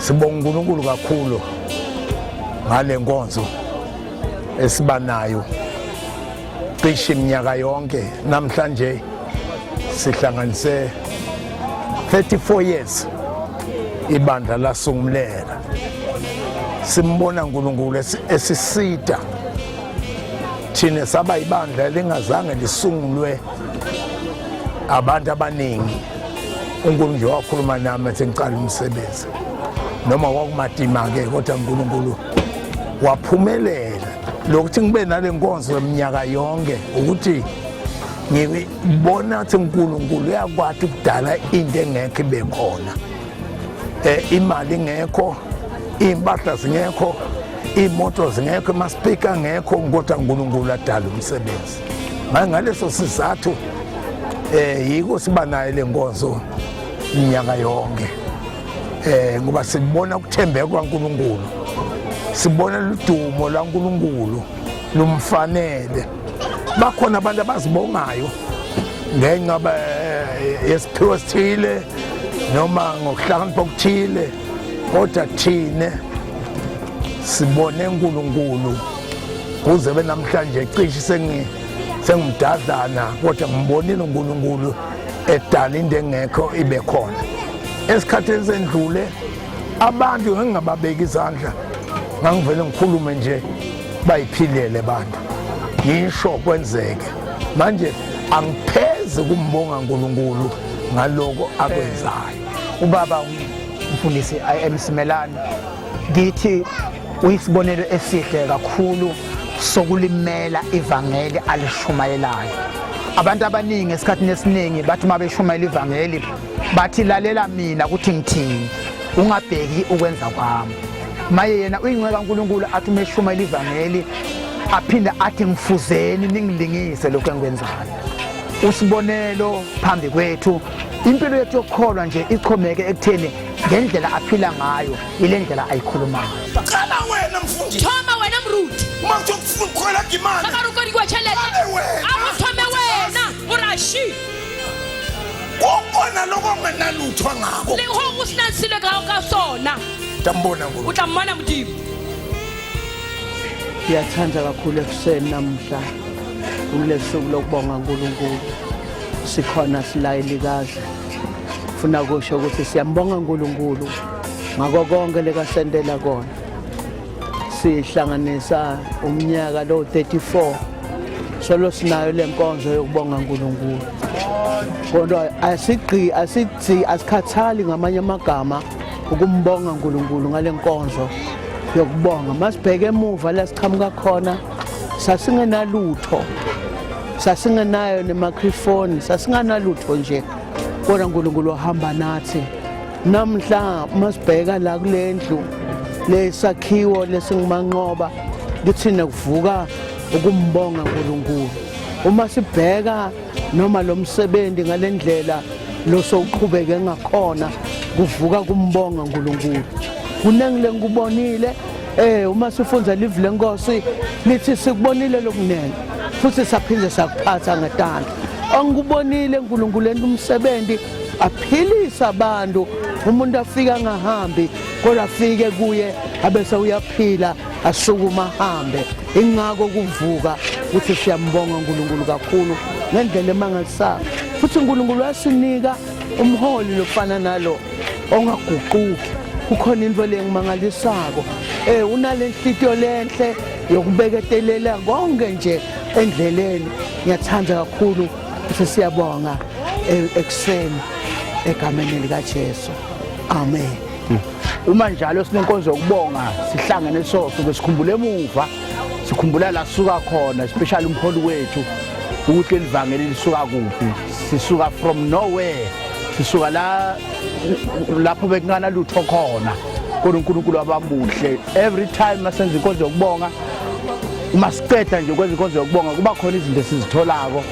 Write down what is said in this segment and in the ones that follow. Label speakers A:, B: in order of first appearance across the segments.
A: Sibonga uNkulunkulu kakhulu ngale nkonzo esibanayo cishe iminyaka yonke. Namhlanje sihlanganise 34 years ibandla lasunguleka. Simbona uNkulunkulu esisida thina saba ibandla lingazange lisungulwe abantu abaningi. uNkulunkulu nje wakhuluma nami ethi ngicala umsebenzi noma wakumadima ke, kodwa uNkulunkulu waphumelela lokuthi ngibe nale nkonzo eminyaka yonke, ukuthi ngibona ukuthi uNkulunkulu uyakwazi ukudala into engekho ibe khona. Imali ingekho, impahla zingekho, imoto zingekho, amaspika ngekho, kodwa uNkulunkulu adala umsebenzi. Ngaleso sizathu yiko siba nayo le nkonzo iminyaka yonke, ngoba sibona ukuthembeka kwaNkulunkulu, sibona ludumo laNkulunkulu lumfanele. Bakhona abantu abazibongayo ngenxa yesiphiwo esithile noma ngokuhlakanipha okuthile, kodwa thina sibone uNkulunkulu kuze benamhlanje cishe sengimdadlana, kodwa ngibonile uNkulunkulu edala into engekho ibe khona. Esikhathini sendlule abantu ngingababeki izandla, ngangivele ngikhulume nje bayiphilele abantu, ngisho kwenzeke. Manje angipheze kumbonga uNkulunkulu ngaloko akwenzayo.
B: Ubaba umfundisi eMsimelane, ngithi uyisibonelo esihle kakhulu sokulimela ivangeli alishumayelayo. Abantu abaningi esikhathini esiningi bathi uma beshumayela ivangeli bathi lalela mina ukuthi ngithini, ungabheki ukwenza kwami. Maye yena uyingcwele kaNkulunkulu athi uma eshumayela ivangeli aphinde athi ngifuzeni ningilingise lokho engikwenzayo. Usibonelo phambi kwethu, impilo yethu yokukholwa nje ichomeke ekutheni ngendlela aphila ngayo ile ndlela ayikhulumayo.
C: Qala wena mfundisi.
D: Thoma wena Mruti.
C: Uma kufuna ukukhola imali.
D: Sakarukori kwachelete. Akuthome wena uRashi.
C: Kokona lokho ngenalutho ngako.
D: Leho usinansile ka sona.
C: Tambona ngoku.
D: Utamana Mdimo.
E: Ngiyathanda kakhulu ekuseni namhla kulesuku lokubonga uNkulunkulu. Sikhona silayelikazi. Funa kusho ukuthi siyambonga uNkulunkulu ngako konke lekasendela kona. Sihlanganisa umnyaka lo 34 solo sinayo lenkonzo yokubonga uNkulunkulu. Kodwa asikhathali ngamanye amagama ukumbonga uNkulunkulu ngale nkonzo yokubonga. Masibheke emuva la siqhamuka khona sasingenalutho, sasingenayo nemicrophone, sasinganalutho nje, kodwa uNkulunkulu ohamba nathi. Namhla masibheka la kulendlu lesakhiwo lesingimanqoba kuthina kuvuka ukumbonga uNkulunkulu. Uma sibheka noma lo msebenzi ngalendlela lo soqhubeke ngakhona kuvuka kumbonga uNkulunkulu. Kunengile ngikubonile uma sifunza live lenkosi lithi sikubonile lokunene futhi saphinde sakuphatha ngetanda. Angikubonile uNkulunkulu umsebenzi aphilisa abantu, umuntu afika ngahambi kodwa afike kuye abese uyaphila asukuma ahambe. Ingako kuvuka ukuthi siyambonga uNkulunkulu kakhulu ngendlela emangalisayo. Futhi uNkulunkulu wasinika umholi lofana nalo ongaguquki. Kukhona into lengimangalisako, unalenhlitiyo lenhle yokubeketelela konke nje endleleni. Ngiyathanda kakhulu ukuthi siyabonga ekuseni egameni likaJesu. Amen.
B: Uma njalo sinenkonzo yokubonga sihlangene sonke sikhumbule emuva, sikhumbula la suka khona, especially umholi wethu ukuthi elivangeli lisuka kuphi. Sisuka from nowhere, sisuka lapho bekungana lutho khona, kodwa uNkulunkulu wabamuhle. Every time masenza inkonzo yokubonga, masiqeda nje ukwenza inkonzo yokubonga kuba khona izinto esizitholako.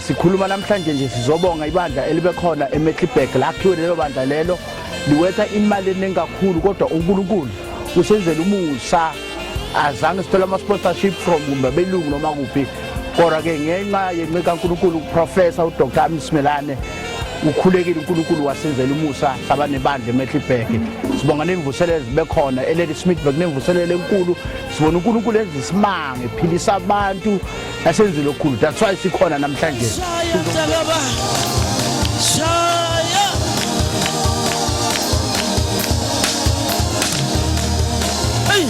B: Sikhuluma namhlanje nje sizobonga ibandla elibe khona eMetlibek lakhiwe lelo bandla lelo liwetha imali enengakhulu, kodwa uNkulunkulu usenzela umusa. Azange sithola ama sponsorship from belungu noma kuphi, kodwa ke ngenxa yenqeka kaNkulunkulu uProfessor uDr. Msimelane ukhulekile uNkulunkulu wasenzela umusa saba nebandla eMetlibek. Sibonga nemvuselelo zibe khona eLady Smithburg nemvuselelo enkulu. Sibona uNkulunkulu ezisimanga ephilisa abantu asenzile okukhulu. That's why sikhona namhlanje.
F: Shaya hey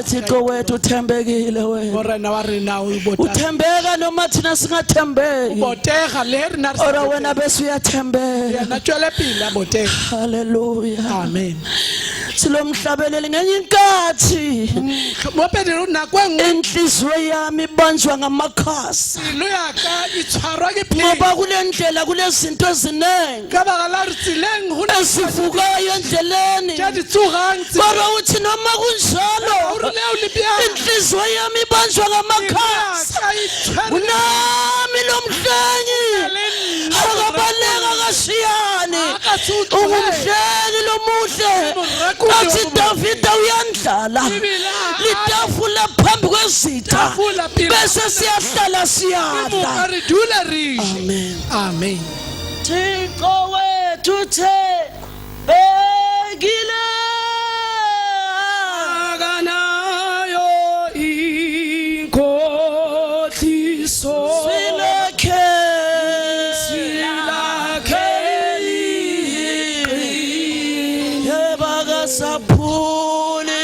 F: Thixo wethu uthembekile wena
C: morena wa rena o ibota
F: uthembeka noma thina singathembeki
C: botega le rena
F: ora wena bese uyathembeka
C: na tshwele pila botega
F: haleluya
C: amen
F: silomhlabeleli ngenye inkathi
C: mopedelo na kwengwe
F: inhliziyo yami ibanjwa ngamakhasi
C: lo yaka itshwarwa ke phela
F: ngoba kulendlela kulezinto ezinengi
C: ka ba la ritsileng ho na
F: esivukayo endleleni
C: ja ditsugang
F: kodwa uthi noma kunjalo inhliziyo yami ibanjwa ngamakhasi unami lomhlengi akabaleka kashiyani ungumhlengi lomuhle athi Davida uyandlala litafula phambi kwezitha bese siyahlala siyadla amen
C: amen
F: Thixo wethu thembekile
C: akanayo inkohliso
F: Saphuli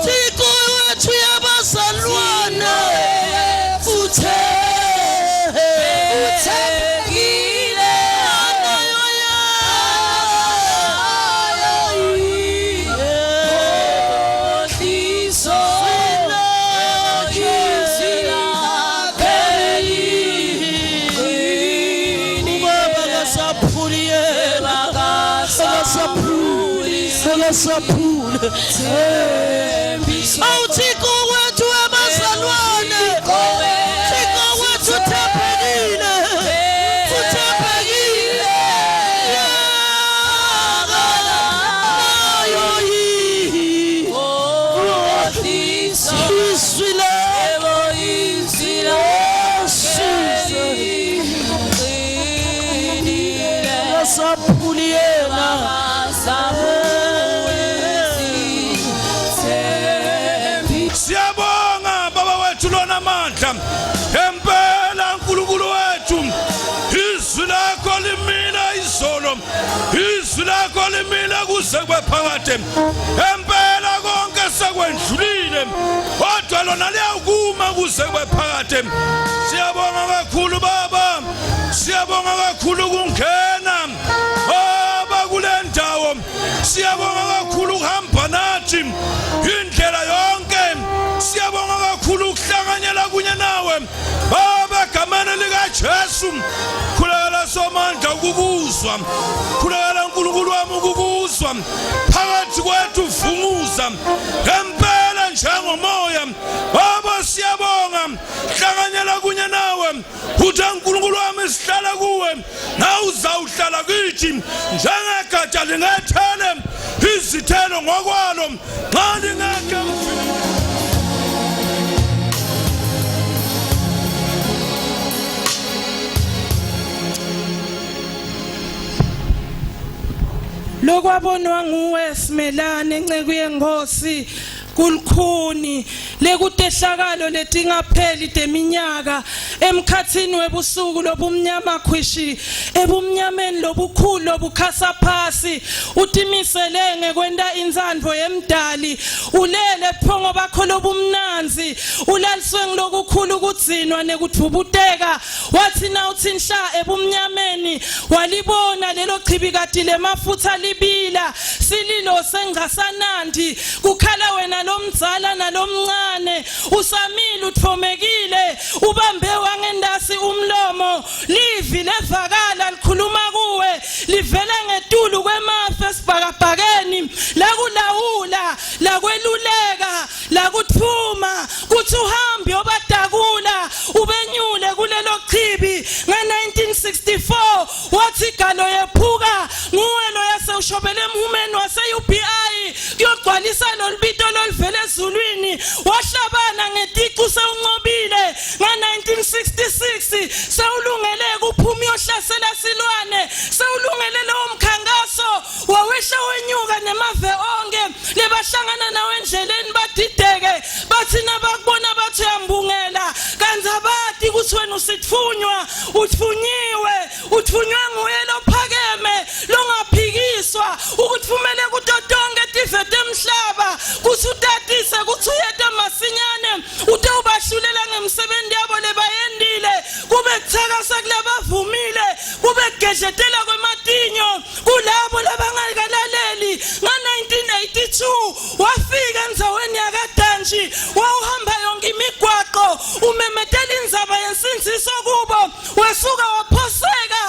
F: Thixo wethu yabazalwane uthembekile Saphule awuthixo wethu wabazalwane thixo wethu uthembekile
A: Siyabonga baba wethu lona amandla empela uNkulunkulu wethu izwi lakho limila izolo izwi lakho limila kuze kwephakade empela konke sekwendlulile kodwa lona liyakuma kuze kwephakade siyabonga kakhulu baba siyabonga kakhulu kungena baba kule ndawo siyabonga kakhulu ukuhamba nathi indlela yonke siyabonga kakhulu ukuhlanganyela kunye nawe baba egameni likaJesu khulekela somandla ukukuzwa khulekela uNkulunkulu wami ukukuzwa phakathi kwethu vunguza ngempela njengomoya baba siyabonga hlanganyela kunye nawe uthi uNkulunkulu wami sihlala kuwe na uzawuhlala kithi njengegatsha lingethele izithelo ngokwalo nxa lingeke
C: lokwabonwa nguwe Simelane enceku yenkosi kulukhuni lekutehlakalo letingapheli deminyaka emkhathini webusuku lobumnyama khwishi ebumnyameni lobukhulu lobukhasa phasi utimisele ngekwenta inzandvo yemdali ulele phongo bakho lobumnanzi ulaliswe ngilokukhulu kudzinwa nekudvubuteka wathi nawuthi nhla ebumnyameni walibona lelo chibikati lemafutha libila sililo sengasanandi kukhala wena lomdzala nalomncane usamile uthomekile ubambe wangendasi umlomo livi levakala likhuluma kuwe livela ngetulu kwemafa esibhakabhakeni lakulawula lakweluleka lakuthuma kuthi uhambe obadakula ubenyule kulelo chibi nge1964 wathi galo yephuka nguwe lo yasewushobele emhumeni wase-UBI kuyogcwalisa lolibito lolivele ezulwini wahlabana ngeticu sewunqobile nga-1966 sewulungele kuphuma uyohlasela silwane sewulungele lowo mkhankaso wawehla wenyuka nemave onke lebahlangana nawe endleleni badideke bathi nabakubona bathi uyambungela kanti abadi ukuthi wena usithunywa utfunyiwe uthunywe nguye lophakeme longaphikiswa ukutfumele kuto tonke tive temhlaba kuthi utatise kuthi uyeta masinyane ute ubahlulela ngemsebenzi yabo lebayendile kube kuthakasa kulabavumile kube kugedletela kwematinyo kulabo labangakalaleli nga-1982 wafika endzaweni yakadanji wawuhamba yonke imigwaqo umemetela indzaba yensinziso kubo wasuka waphoseka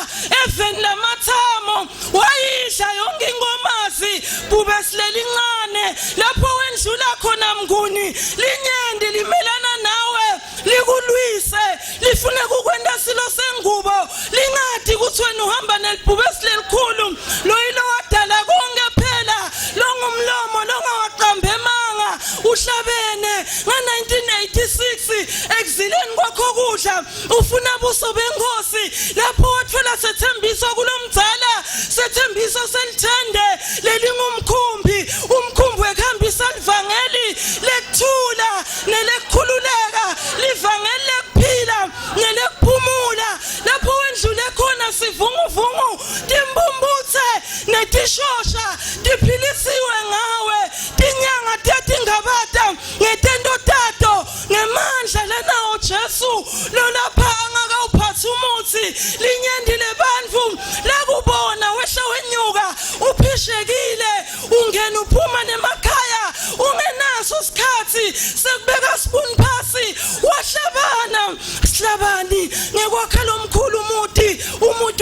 C: eveni lamathamo wayisha yonke inkomazi bube sileli ncane lapho wendlula khona mnguni linyendi limelana nawe likulwise lifune kukwenta silo sengubo lingadi kuthi wena uhamba nelibhube silelikhulu loyilo wadala konke phela longumlomo longawaqambe emanga uhlabene nga-1986 ekuzileni kwakho kudla ufuna buso benkosi lapho wathola sethembiso kulomdzala sethembiso selithende lelingumkhumbi umkhumbi wekhambisa livangeli lekuthula nelekukhululeka livangeli lekuphila nelekuphumula lapho wendlule khona sivunguvungu timbumbuthe netisho tiyabosha tiphilisiwe ngawe tinyanga tiyatingabata ngetento tato ngemandla lenawo Jesu lolapha angakawuphathi umuthi linyendile bantfu lakubona wehla wenyuka uphishekile ungena uphuma nemakhaya ungenaso isikhathi sekubeka sibuni phasi wahlabana sihlabani ngekwakha lomkhulu umuthi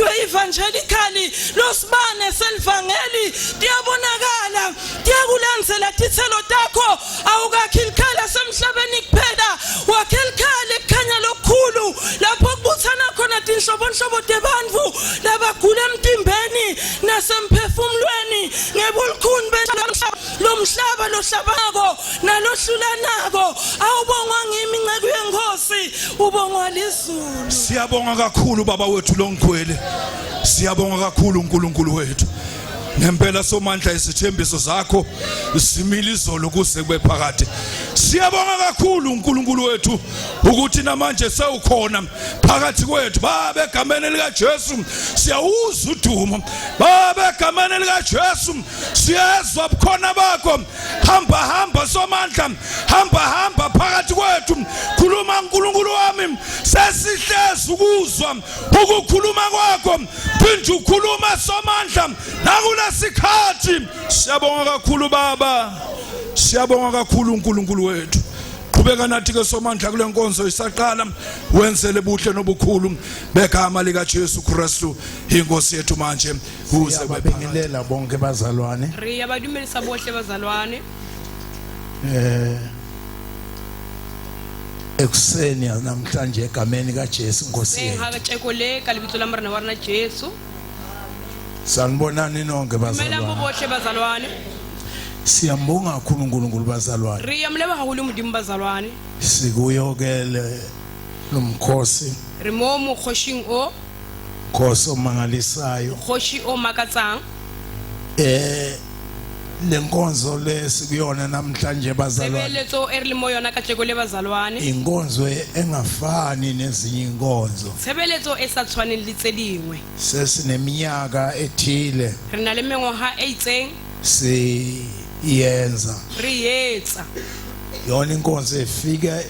C: we-evangelical losibane selivangeli tiyabonakala tiyakulandzela tithelo takho awukakhi likhala semhlabeni kuphela wakhe likhala ekukhanya lokukhulu lapho kubuthana khona tinhlobonhlobo tebantfu labagula emtimbeni nasemphefumulweni ngebulukhuni lomhlaba lohlabako nalohlulanako awubongwa ngimi inceku yenkosi ubongwa lizulu.
A: Siyabonga kakhulu baba wethu longikhwele, siyabonga kakhulu uNkulunkulu wethu. Ngempela somandla isithembiso zakho simile izolo kuze kube phakade. Siyabonga kakhulu uNkulunkulu wethu ukuthi namanje sewukhona phakathi kwethu baba egameni lika Jesu siyawuzwa udumo baba egameni lika Jesu siyezwa ubukhona bakho hamba somandla hamba phakathi kwethu khuluma uNkulunkulu wami sesihlezi ukuzwa ukukhuluma kwakho phinde ukhuluma somandla nakula sikhathi. Siyabonga kakhulu baba, siyabonga kakhulu uNkulunkulu wethu. Qhubeka nathi ke somandla kule nkonzo isaqala wenzele buhle nobukhulu begama lika Jesu Kristu inkosi yethu manje kuze
G: babingelela bonke bazalwane.
D: Riya badumelisa bohle bazalwane.
G: Ekuseni namhlanje egameni kaJesu inkosi yethu.
D: Ngakatshekole kalibitso lamarina warna Jesu.
G: Sanibonani nonke bazalwane.
D: Mela bohle bazalwane.
G: Siyambonga kakhulu uNkulunkulu bazalwane.
D: Riya mleba hahulu mudimu bazalwane.
G: Sikuyokele nomkhosi.
D: Rimomu khoshing o.
G: Khoso mangalisayo.
D: Khoshi o makatsang.
G: Lenkonzo lesikuyona namhlanje bazalwane.
D: Sebeletso erlimo yona katshekole bazalwane.
G: Inkonzo engafani nezinye inkonzo.
D: Sebeletso esathwaneni litsedingwe.
G: Sesineminyaka ethile.
D: Rina le mengwaha e itseng.
G: Yenza
D: riyetsa
G: yona inkonzo efika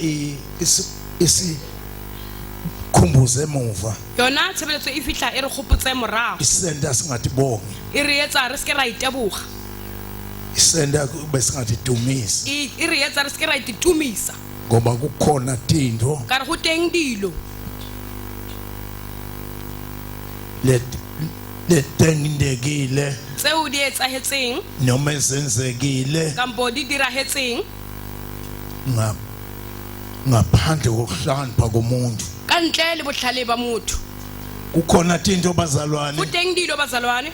G: isikhumbuze emuva
D: yona sebeletso ifihla ere khopotse morago
G: isenda singathi bonke
D: iriyetsa re ske ra iteboga
G: isenda kube singathi dumisa
D: iriyetsa re ske ra ititumisa
G: ngoba kukhona tinto
D: ka re go teng dilo
G: letengindekile
D: tseo di etsahetseng
G: noma ezenzekile
D: kampo di dirahetseng
G: ngaphandle kokuhlangana komuntu
D: kantle le botlhale ba motho
G: kukhona tinto bazalwane
D: go teng dilo bazalwane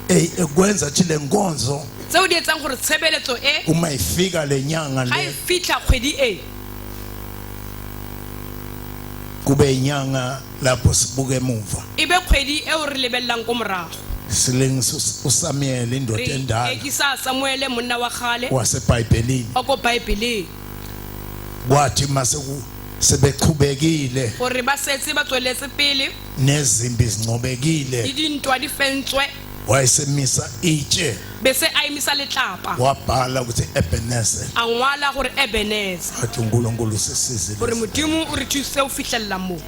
G: ekwenza thi lenkonzo
D: tseo di etsang gore tshebeletso e
G: uma ifika lenyanga
D: ga
G: le
D: e fitla kgwedi e
G: kube inyanga lapho sibuke emuva
D: ibe kgwedi e o re lebellang ko morago
G: sileng uSamuel indoda endala
D: ekisa Samuel monna wa gale
G: waseBhayibhelini
D: oko Bhayibhelini
G: kwathi mase sebeqhubekile
D: gore ba setse ba tsweletse pele
G: nezimbi zincobekile
D: dintwa di fentswe
G: wayesemisa itshe
D: bese a imisa letlapa
G: wabhala ukuthi Ebenezer
D: a ngwala gore Ebenezer
G: athi uNkulunkulu sesizile
D: gore modimo o re thuse o fihlella mo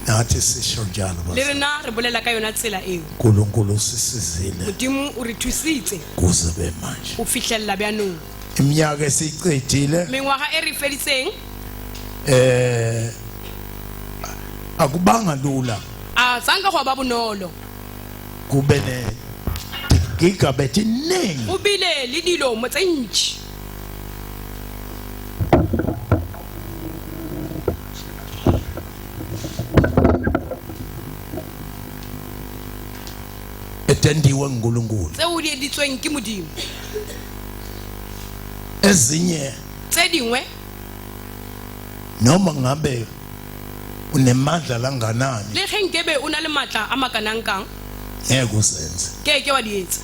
G: nathi sisho njalo
D: le rena re bolela ka yona tsela eo
G: uNkulunkulu sesizile
D: modimo o re thusitse
G: kuze be manje
D: o fihlella byanong
G: iminyaka esicedile
D: mengwaga e re feditseng
G: akubanga lula
D: a tsanga go ba bonolo
G: kube ne gigabethi ningi
D: o bile le dilo mo tse ntši
G: etendiwe uNkulunkulu
D: tseo di editsweng ke modimo
G: ezinye
D: tse dingwe
G: noma ngabe unemandla langanani
D: le genkebe o na le matla a makanang kang
G: ngeke usenze
D: ke wa di etsa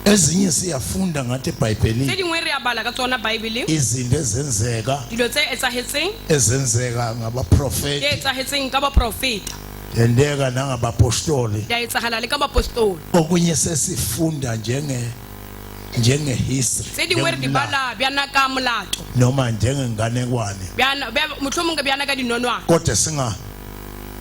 G: ezinye siyafunda ngathi
D: tse
G: eBhayibhelini
D: dingwe re a bala ka tsona Bhayibheleng
G: izinto ezenzeka
D: dilo tse etsahetseng
G: ezenzeka ngabaprofeti
D: e etsahetseng ka baprofeta
G: yendeka nangabapostoli
D: di a etsagala le ka bapostoli
G: okunye sesifunda njenge history
D: tse dingwe re di bala bjana ka molato
G: noma njengenganekwane
D: motlhomong ke bjana ka dinonwana
G: kodwa singa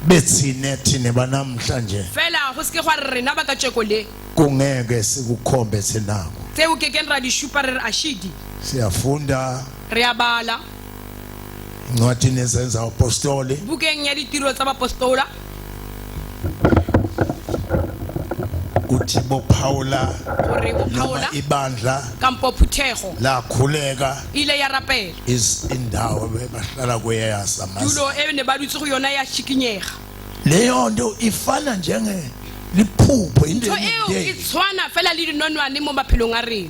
G: bethine thine banamhlanje
D: fela go seke gwa re rena ba ka tsheko le
G: kungeke sikukhombe thenako
D: tseo ke keng ra di shupa re re ashidi
G: siyafunda
D: re a bala
G: incwadi ezenza apostoli
D: bukeng ya ditiro tsa bapostola
G: uthi bophawula
D: gore
G: noma
D: bophawula
G: ibandla
D: kampo phuthego
G: lakhuleka
D: ile ya rapela
G: is indawo bebahlala kuyeyasamasi
D: tulo e ne ba dutse go yona ya shikinyega
G: leyo nto ifana njenge liphupho into
D: so eo e tshwana fela le dinonwane mo maphelong a rena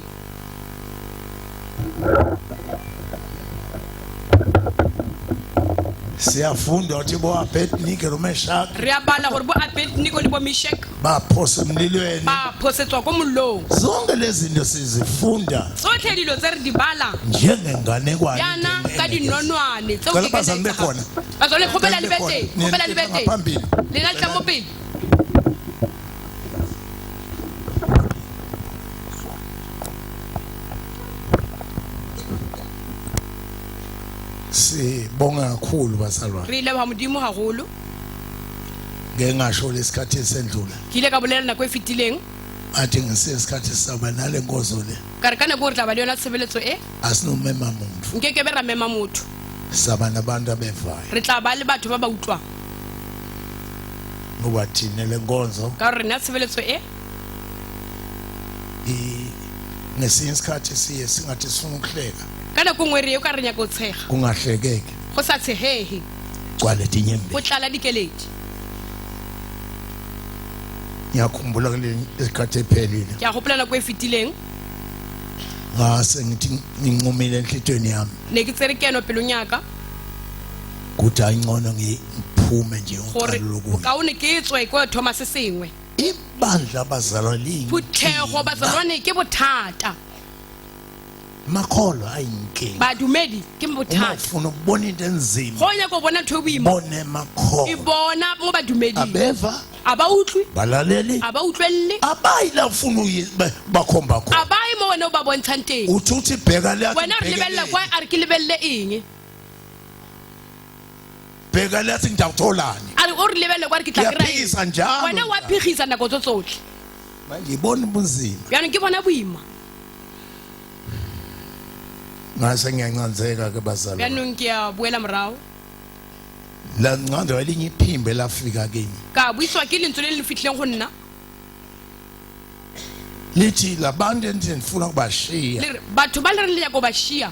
G: siyafunda uthi bo Abednego noMeshach
D: re a bala gore bo Abednego le bo Meshach
G: baphosa emlilweni
D: ba phosetswa ko mollong
G: zonke lezi zinto sizifunda
D: tsotlhe dilo tse re di bala
G: njengenganekwane
D: yana ka dinonwane tseo
G: Cela
D: ke ka
G: bazali
D: di
G: bekhona.
D: bazole khopela le
G: Bekhona.
D: bete
G: Nina
D: khopela le
G: nina
D: bete
G: ngaphambili.
D: le na tla mo pele
G: sibonga kakhulu bazalwane
D: re ile ba modimo haholo
G: ngeke ngasho lesikhathi esendlula
D: ke ile ka bolela nako e fetileng
G: athi ngesikhathi saba nale nkozo le
D: ka re ka nako re tla ba le yona tshebeletso e
G: asinomema muntu
D: nke ke be ra mema motho
G: saba nabantu abevayo
D: re tla ba le batho ba ba utlwang
G: ngoba thina le nkonzo
D: ka re na tshebeletso e
G: ngesinye isikhathi siye singathi sifuna ukuhleka
D: ka nako ngwe re yo ka re nya go tshega
G: kungahlekeki
D: go sa tshehehe
G: gcwale tinyembe
D: go tlala dikeledi
G: ngiyakhumbula kule isikhathi ephelile
D: ke a gopola nako e fetileng
G: ngase ngithi nginqumile enhlitweni yami
D: ne ke tsere keno pelong yaka
G: kuthi ayingcono ngiphume nje
D: gore
G: uqalo lokuya
D: kaone ke tswe ko Thomas se sengwe
G: ibandla bazalwa lingi
D: phuthego bazalwane ke bothata
G: makholo ayinkinga
D: badumedi ke
G: uma
D: bothata
G: ufuna ukubona into enzima
D: go nya go bona ntho boima
G: bone makholo
D: ibona mo badumedi
G: abeva
D: aba utlwi
G: balaleli
D: aba utlwelle
G: abayila ufuna bakhomba khona
D: aba mo wena o ba bontshang teng
G: uthi bheka le
D: wena re lebella kwa a re ke lebelle eng
G: bheka le athi ngidawutholani
D: a re o re lebelle kwa re ke tla
G: Uyaphikisa njalo.
D: wena wa phigisa nako tsotlhe
G: manje ibona ubunzima
D: yana ke bona boima
G: ngase ngiyancanzeka ke bazalwane
D: yanong ke a buela morao
G: la ngcando elinye iphimbe lafika kimi
D: ka buiswa ke lentswe le le fitlhileng go nna
G: lithi labantu endifuna ukubashiya
D: le re, batho ba le re le ya go ba shia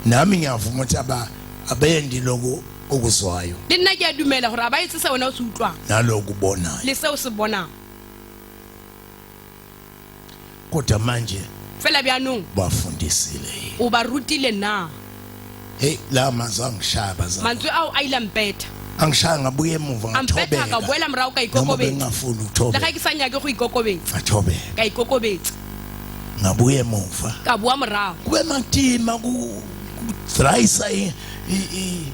G: nami ngiyavuma ukuthi abendi lokhu okuzwayo
D: le nna ke a dumela gore a ba etse se wena o se utlwang
G: naloku bonayo
D: le se o se bonang
G: kodwa manje
D: fela bjanong
G: bafundisile
D: o ba rutile na
G: hey la mazwi angishaya bazalwane
D: mantswe ao a ile ampetha
G: angishaya ngabuye emuva
D: ampetha ka
G: ngathobeka
D: boela morago ka
G: noma
D: ikokobetsa
G: bengafuni
D: le
G: ukuthobeka
D: ga ke sa nyake go ikokobetsa
G: ngathobeka
D: ka ikokobetsa
G: ngabuye emuva
D: ka bua morago
G: kube matima kudrayisa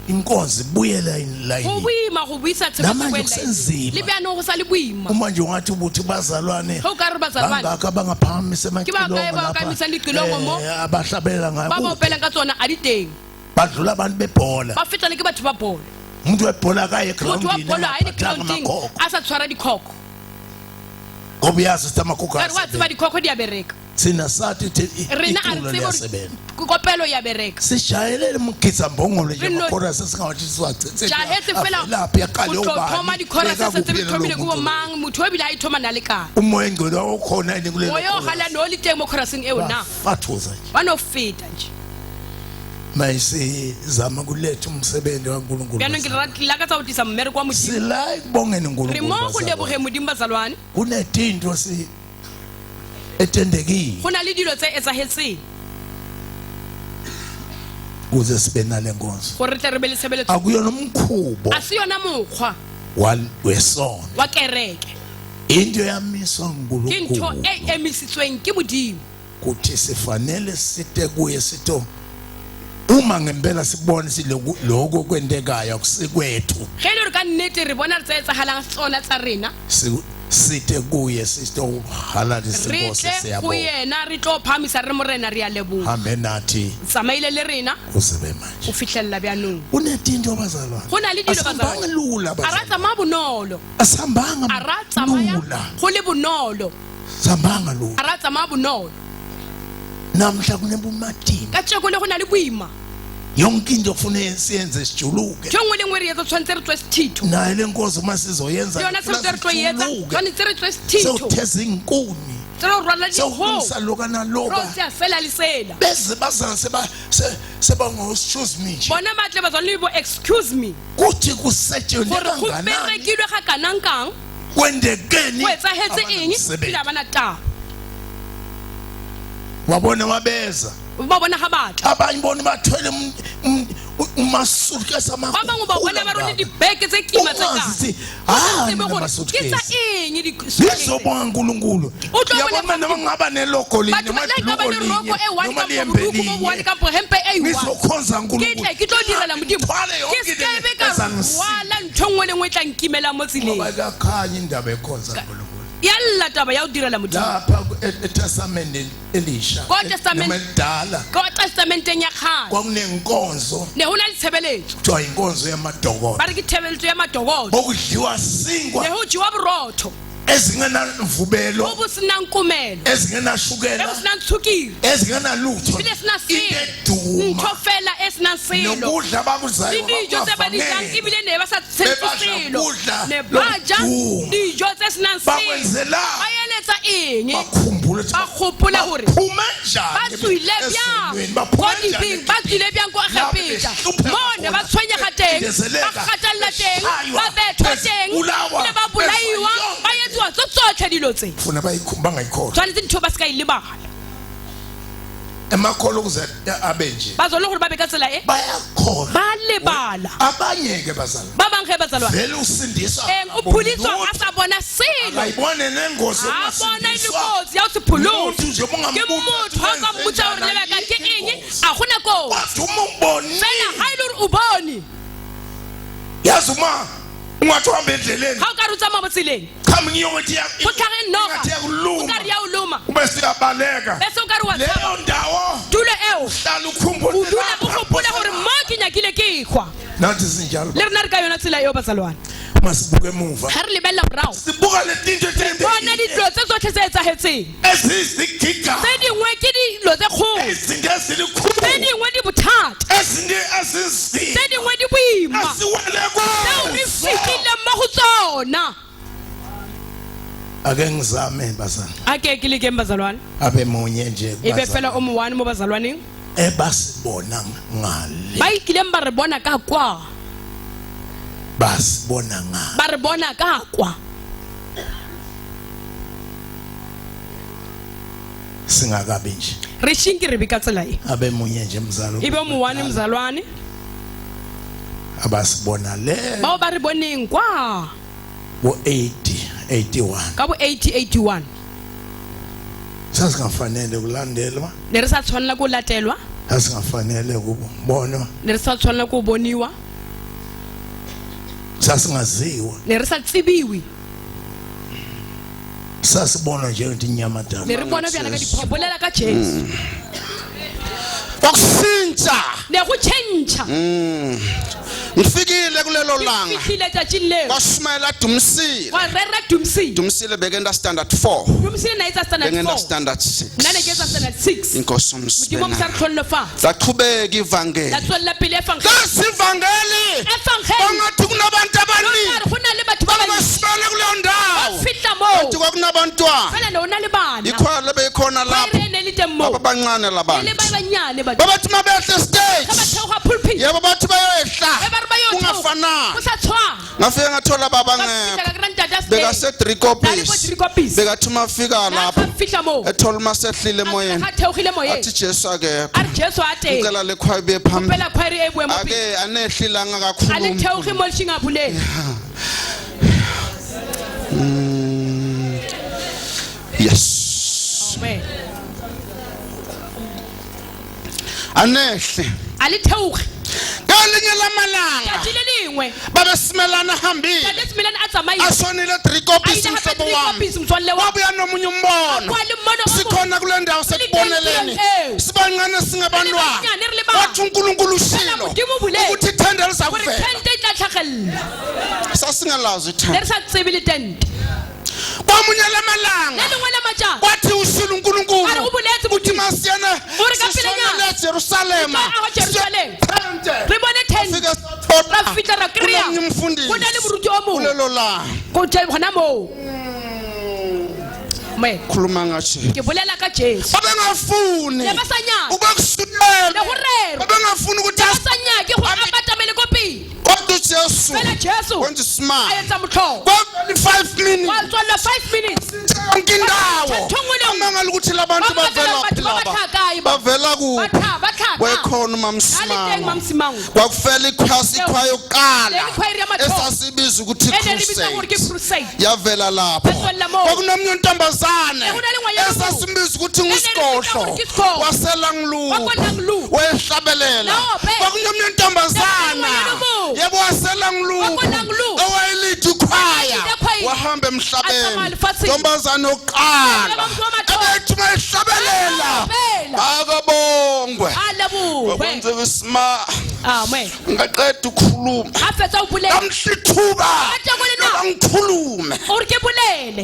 G: inkonzi buyela
D: go
G: inlayini
D: boima go buisa
G: Namanje
D: tshebeletso
G: kusenzima.
D: le bjanong go sa le boima
G: uma nje ungathi ubuthi bazalwane
D: ge o ka re bazalwane
G: bangaka bangaphakamisa
D: Ke ba kae ba phakamisa dicilongo mo?
G: abahlabela
D: ba
G: ngayo
D: bopelang ka tsona a diteng
G: badlula abantu bebhola
D: ba fetane ke batho ba bolo
G: umuntu webhola kaye
D: motho wa
G: egroundini
D: bolo a ile
G: angaphathanga
D: grounding
G: amakhokho
D: a sa tshwara dikhoko
G: ngoba uyazi sithi amakhokho
D: ka re wa tseba dikhoko di a bereka
G: thina sathi
D: rena a re
G: itulo
D: tsebe
G: liyasebenza
D: gore kopelo ya bereka
G: sijayelele mugitsa mbongolo nje
D: Re no-
G: amakhora sesingawathi siwachithe
D: jahetse fela
G: lapha yaqale
D: go thoma
G: ubani
D: dikhora se setse re
G: Beka kuphi
D: thomile
G: lo
D: kubo
G: muntu?
D: mang motho o bile a ithoma na le kae
G: umoya engcwele wawukhona yini kule
D: moya o gala no le teng mo khoraseng eo na
G: fathuza nje
D: ba no feta nje
G: mayisizama kuletha umsebenzi kaNkulunkulu
D: bjanong ke ratla ka tsa go tlisa mmereko wa modimo
G: sila ekubongeni
D: re mo go
G: uNkulunkulu
D: leboge modimo bazalwane
G: kunetinto etendekile
D: go na le dilo tse etsagetseng
G: ukuze sibe nale nkonzo
D: gore re tle re be le tshebeletso
G: akuyona umkhubo
D: a se yona mokgwa
G: wesono
D: wa kereke
G: into yamiswa
D: ke ntho
G: nguNkulunkulu
D: e emisitsweng ke modimo
G: kuthi sifanele site kuye sito uma ngempela sibone siloko kwentekayo akusikwethu
D: ge le re ka nnete re bona re tsa etsagalang tsona tsa rena
G: sithe kuye sitohalalisa
D: re
G: inkosi
D: tle go
G: siyabona
D: yena re tlo phamisa re morena re ya leboga
G: hambe nathi
D: tsamaile le rena
G: usebe manje
D: o fitlhelela bjanong
G: unetinto bazalwane
D: go na le dilo
G: asihambanga lula
D: a ra tsamaya bonolo
G: asihambanga
D: a ra tsamaya
G: lula
D: go le bonolo
G: sihambanga lula
D: a ra tsamaya bonolo
G: namhla kunebumatima
D: ka tsheko le go na le boima
G: yonke into ofuna siyenze sijuluke
D: ke ngwe le ngwe re etsa tshwanetse re tswe sethitho
G: naye lenkosi uma sizoyenza
D: yona tshwanetse re tlo etsa tshwanetse re tswe sethitho
G: sewutheza inkuni
D: tselo rwala di ho
G: sewukumisa loka
D: ro
G: naloka
D: tsa fela lisela
G: bese bazana seba excuse me nje
D: bona batle ba tswa libo excuse me
G: kuthi kusetshenzwe
D: gore go
G: kanganani
D: berekilwe ga kanang
G: kwendekeni
D: go etsagetse eng ila bana ta
G: wabona wabeza
D: ba bona ga batla
G: abanye bona bathwele umasuitcase
D: ba bangwe ba bona ba rone dibeke tse kima tse ka ke tsa eng di
G: ngizobonga uNkulunkulu uyabona noma ngaba nelogo linye
D: madluko linye noma liyembeli ngizokhonza
G: uNkulunkulu
D: ke tlo direla modimo ke skebe ka wala nthongwe le ngwe tla nkimela mo tsileng
G: ngoba kakhanya indaba ekhonza uNkulunkulu
D: yalla taba ya o direla modimo
G: lapha eTestament elisha nemdala
D: ko testamenteng ya khale
G: kwakunenkonzo
D: ne hona le tshebeletso
G: kuthiwa inkonzo yamadokodo
D: ba re ke thebeletso ya madokodo
G: bokudliwa singwa
D: ne ho jiwa borotho
G: ezingena mvubelo
D: bo sina nkumelo
G: ezingena shukela
D: esina ntsukile
G: ezingena lutho
D: bile sina silo
G: iduma
D: ntho fela esina silo
G: nokudla bakuzayo
D: dijo tse ba di jang ibile ne ba sa tselo ne baja dijo tse sina silo
G: bakwenzela
D: ba yeletsa eng
G: bakhumbule
D: ba gopola hore
G: phuma
D: ba
G: njani
D: tswile bjang ko dibing ba tswile bjang ko agapetsa mone ba tshwenya ga teng ba kgatalla teng ba betwa teng le ba bolaiwa ba etswa tsotlhe dilo tse
G: funa bayikhumba ngayikhola
D: tshwanetse ditho ba ska ilebala
G: emakholo kuze abenje
D: bazolo gore ba be ka tsela e
G: bayakhola
D: ba lebala
G: abanye ke bazalwa
D: ba bangwe bazalwa
G: vele usindiswa
D: uphuliswa a sa bona selo
G: ayibone nengozi
D: a bona inkosi ya usiphulusa ke motho ha ka mmutsa gore lebaka ke eng a gona ko
G: wathuma umboni
D: fela ha ile re o bone
G: yazuma ungathi uhambe endleleni
D: ha o ka rutsa mabotseleng
G: khami ngiyokuthi
D: go tlhage noka o ka re ya o loma
G: ube siyabaleka
D: bese o ka re wa
G: leyo
D: tshaba
G: ndawo
D: tulo eo
G: hlala
D: o
G: ukhumbule
D: dula o gopola gore mo ke nyakile ke ikgwa
G: nathi sinjalo
D: le rena re ka yona tsela eo batsalwane
G: masibuke emuva
D: ga re lebelela morago
G: sibuka letinto
D: bona dilo tse tsotlhe tse etsagetseng
G: ezizigiga
D: tse dingwe ke dilo tse kgolo
G: ezinto ezilikhulu
D: tse dingwe di bothata
G: ezinto ezizile
D: tse dingwe di boima
G: asiwele
D: tseo re
G: kuzo
D: fetile mo go tsona
G: ake ngizame bazana
D: a ke ke lekeng bazalwane
G: abe munye nje
D: e be fela o mo one mo bazalwaneng
G: ebasibona ngale
D: ba ikileng ba re bona ka kwa
G: basibona ngale
D: ba re bona ka kwa
G: singakabi nje
D: re shinki re be ka tsela e
G: abe munye nje mzalo
D: e be mo one mzalwane
G: abasibona le
D: bao ba re boneng kwa
G: bo 81
D: ka bo 8081
G: sasingafanele kulandelwa
D: ne re sa tshwanela go latelwa
G: sasingafanele kubonwa
D: ne re sa tshwanela go boniwa
G: sasingaziwa
D: ne re sa tsibiwe
G: sasibona nje inyamadala
D: ne re bona bjana ka diphobolela ka Jesu
H: Wakusintsha
D: ne go tšhentšha
H: ngifikile kulelo langa
D: fihlile tšatšing leo
H: kwashumayela Dumsile
D: wa rera Dumsile
H: Dumsile bekenda standard 4
D: Dumsile na etsa standard
H: bekenda
D: 4
H: standard 6
D: nna ne ke etsa standard 6
H: inkosi
D: modimo mo sa re tlholle fa
H: laqhubeka ivangeli
D: la tswella pele evangeli
H: kasivangeli bangathi kunabantu abaningi
D: go na le batho ba ba
H: basibale kuleyo ndawo
D: fitla mo
H: kanti kwakunabantwana
D: fela ne ona le bana
H: ikhwala beyikhona
D: ba
H: lapho
D: re ne le teng mo
H: baba bancane
D: le
H: labantu
D: ba banyane ba
H: babathi mabehle stage
D: ba theoga pulpit
H: yebo bathi bayoyehla
D: e ba re ba yo
H: kungafanani
D: go sa tshwana
H: ngafika ngathola baba
D: ba
H: ngeke
D: fitla ka grandadda
H: bekasedrikopisi bekathi mafika lapho
D: fitla mo
H: ethola masehlile emoyeni
D: ga theogile moyeng
H: athi Jesu akekho
D: a re Jesu a teng
H: ngicela lekhwayi be phambili
D: phela khwari e boemo pele
H: ake anehlilanga
D: a le
H: kakhulu
D: theoge mo leshinga buleng
H: yes
D: amen
H: anehle
D: alitheuge
H: Ngelinye lamalanga
D: tsatsi le lengwe
H: babesimelana hambile
D: Tate Simelane a tsamaile
H: ashonile 3 copies
D: a ile
H: umhlobo
D: gape
H: wami
D: three copies, motswalle wa
H: wabuya nomunye umbono
D: Kwa le mmono o mo-
H: sikhona kule ndawo sekuboneleni sibancane singabantwana
D: banyane re le bana.
H: wathi uNkulunkulu ushilo
D: Modimo o buletse.
H: ukuthi ithende
D: gore
H: lizakuvela
D: tente e tla tlhagella
H: sasingalazi
D: le
H: ithende
D: re sa tsebe le tente
H: kwamunye
D: le
H: lamalanga
D: lengwe la matjana
H: wathi ushilo
D: a re
H: uNkulunkulu
D: o boletse
H: uthi
D: Modimo
H: masiyane
D: Uri ka pelenyana.
H: sisonele Jerusalema
D: Re tla aga Jerusalema. re bone tente
H: fika
D: ra fitlha ra kry-a
H: kunomnye umfundisi
D: go na le moruti o mongwe
H: kulelo langa
D: ko te gona moo me
H: khuluma ngathi
D: ke bolela ka Jesu
H: babengafuni
D: le ba sa nyaka le
H: ukukusutela
D: go rerwa
H: babengafuni ukuthi
D: le ba sa nyake go abatamele ko pele
H: kodwa uJesu
D: fela Jesu
H: wenza
D: a
H: smart
D: etsa motlhogo
H: kwa 5 minutes
D: wa tswalla 5 minutes
H: yonke indawo amangala ukuthi labantu bavela
D: batho ba
H: lapha
D: bathakayo
H: bavela ku
D: bathaka
H: wekhona
D: ali teng
H: mamsimanga
D: mamsimango
H: kwakufela ikhwasi ikhwayo kuqala
D: le ikhwayiri yamathoba
H: esasibiza ukuthi
D: ene libitsa gore ke
H: crusade
D: crusade
H: yavela lapho
D: Yatswela moo.
H: kwakunomnye untombazane
D: Ekuna le ngwanyana mo.
H: esasimbiza ukuthi
D: libitsa gore
H: ngusigohlo
D: ke Sigohlo.
H: waselanglu
D: Wakwananglu.
H: wayehlabelela
D: Nawo phe.
H: kwakunomnye untombazana
D: ngwanyana mo.
H: yebo waselanglu
D: Wakwananglu.
H: owayelithi ukhwaya
D: Wayelithi ukhwaya.
H: wahamba
D: Atsama
H: emhlabeni
D: lefatsheng.
H: ntombazane oqala
D: Abantu bamathoba.
H: abethi mayehlabelela
D: Phela.
H: akabongwe
D: Alebukwe.
H: wakwenzeka isma
D: Amen.
H: ngaqeda ukukhuluma
D: A fetsa o bolela.
H: ngamhlithuba
D: Athi akole na.
H: ngikhulume
D: O re ke bolele.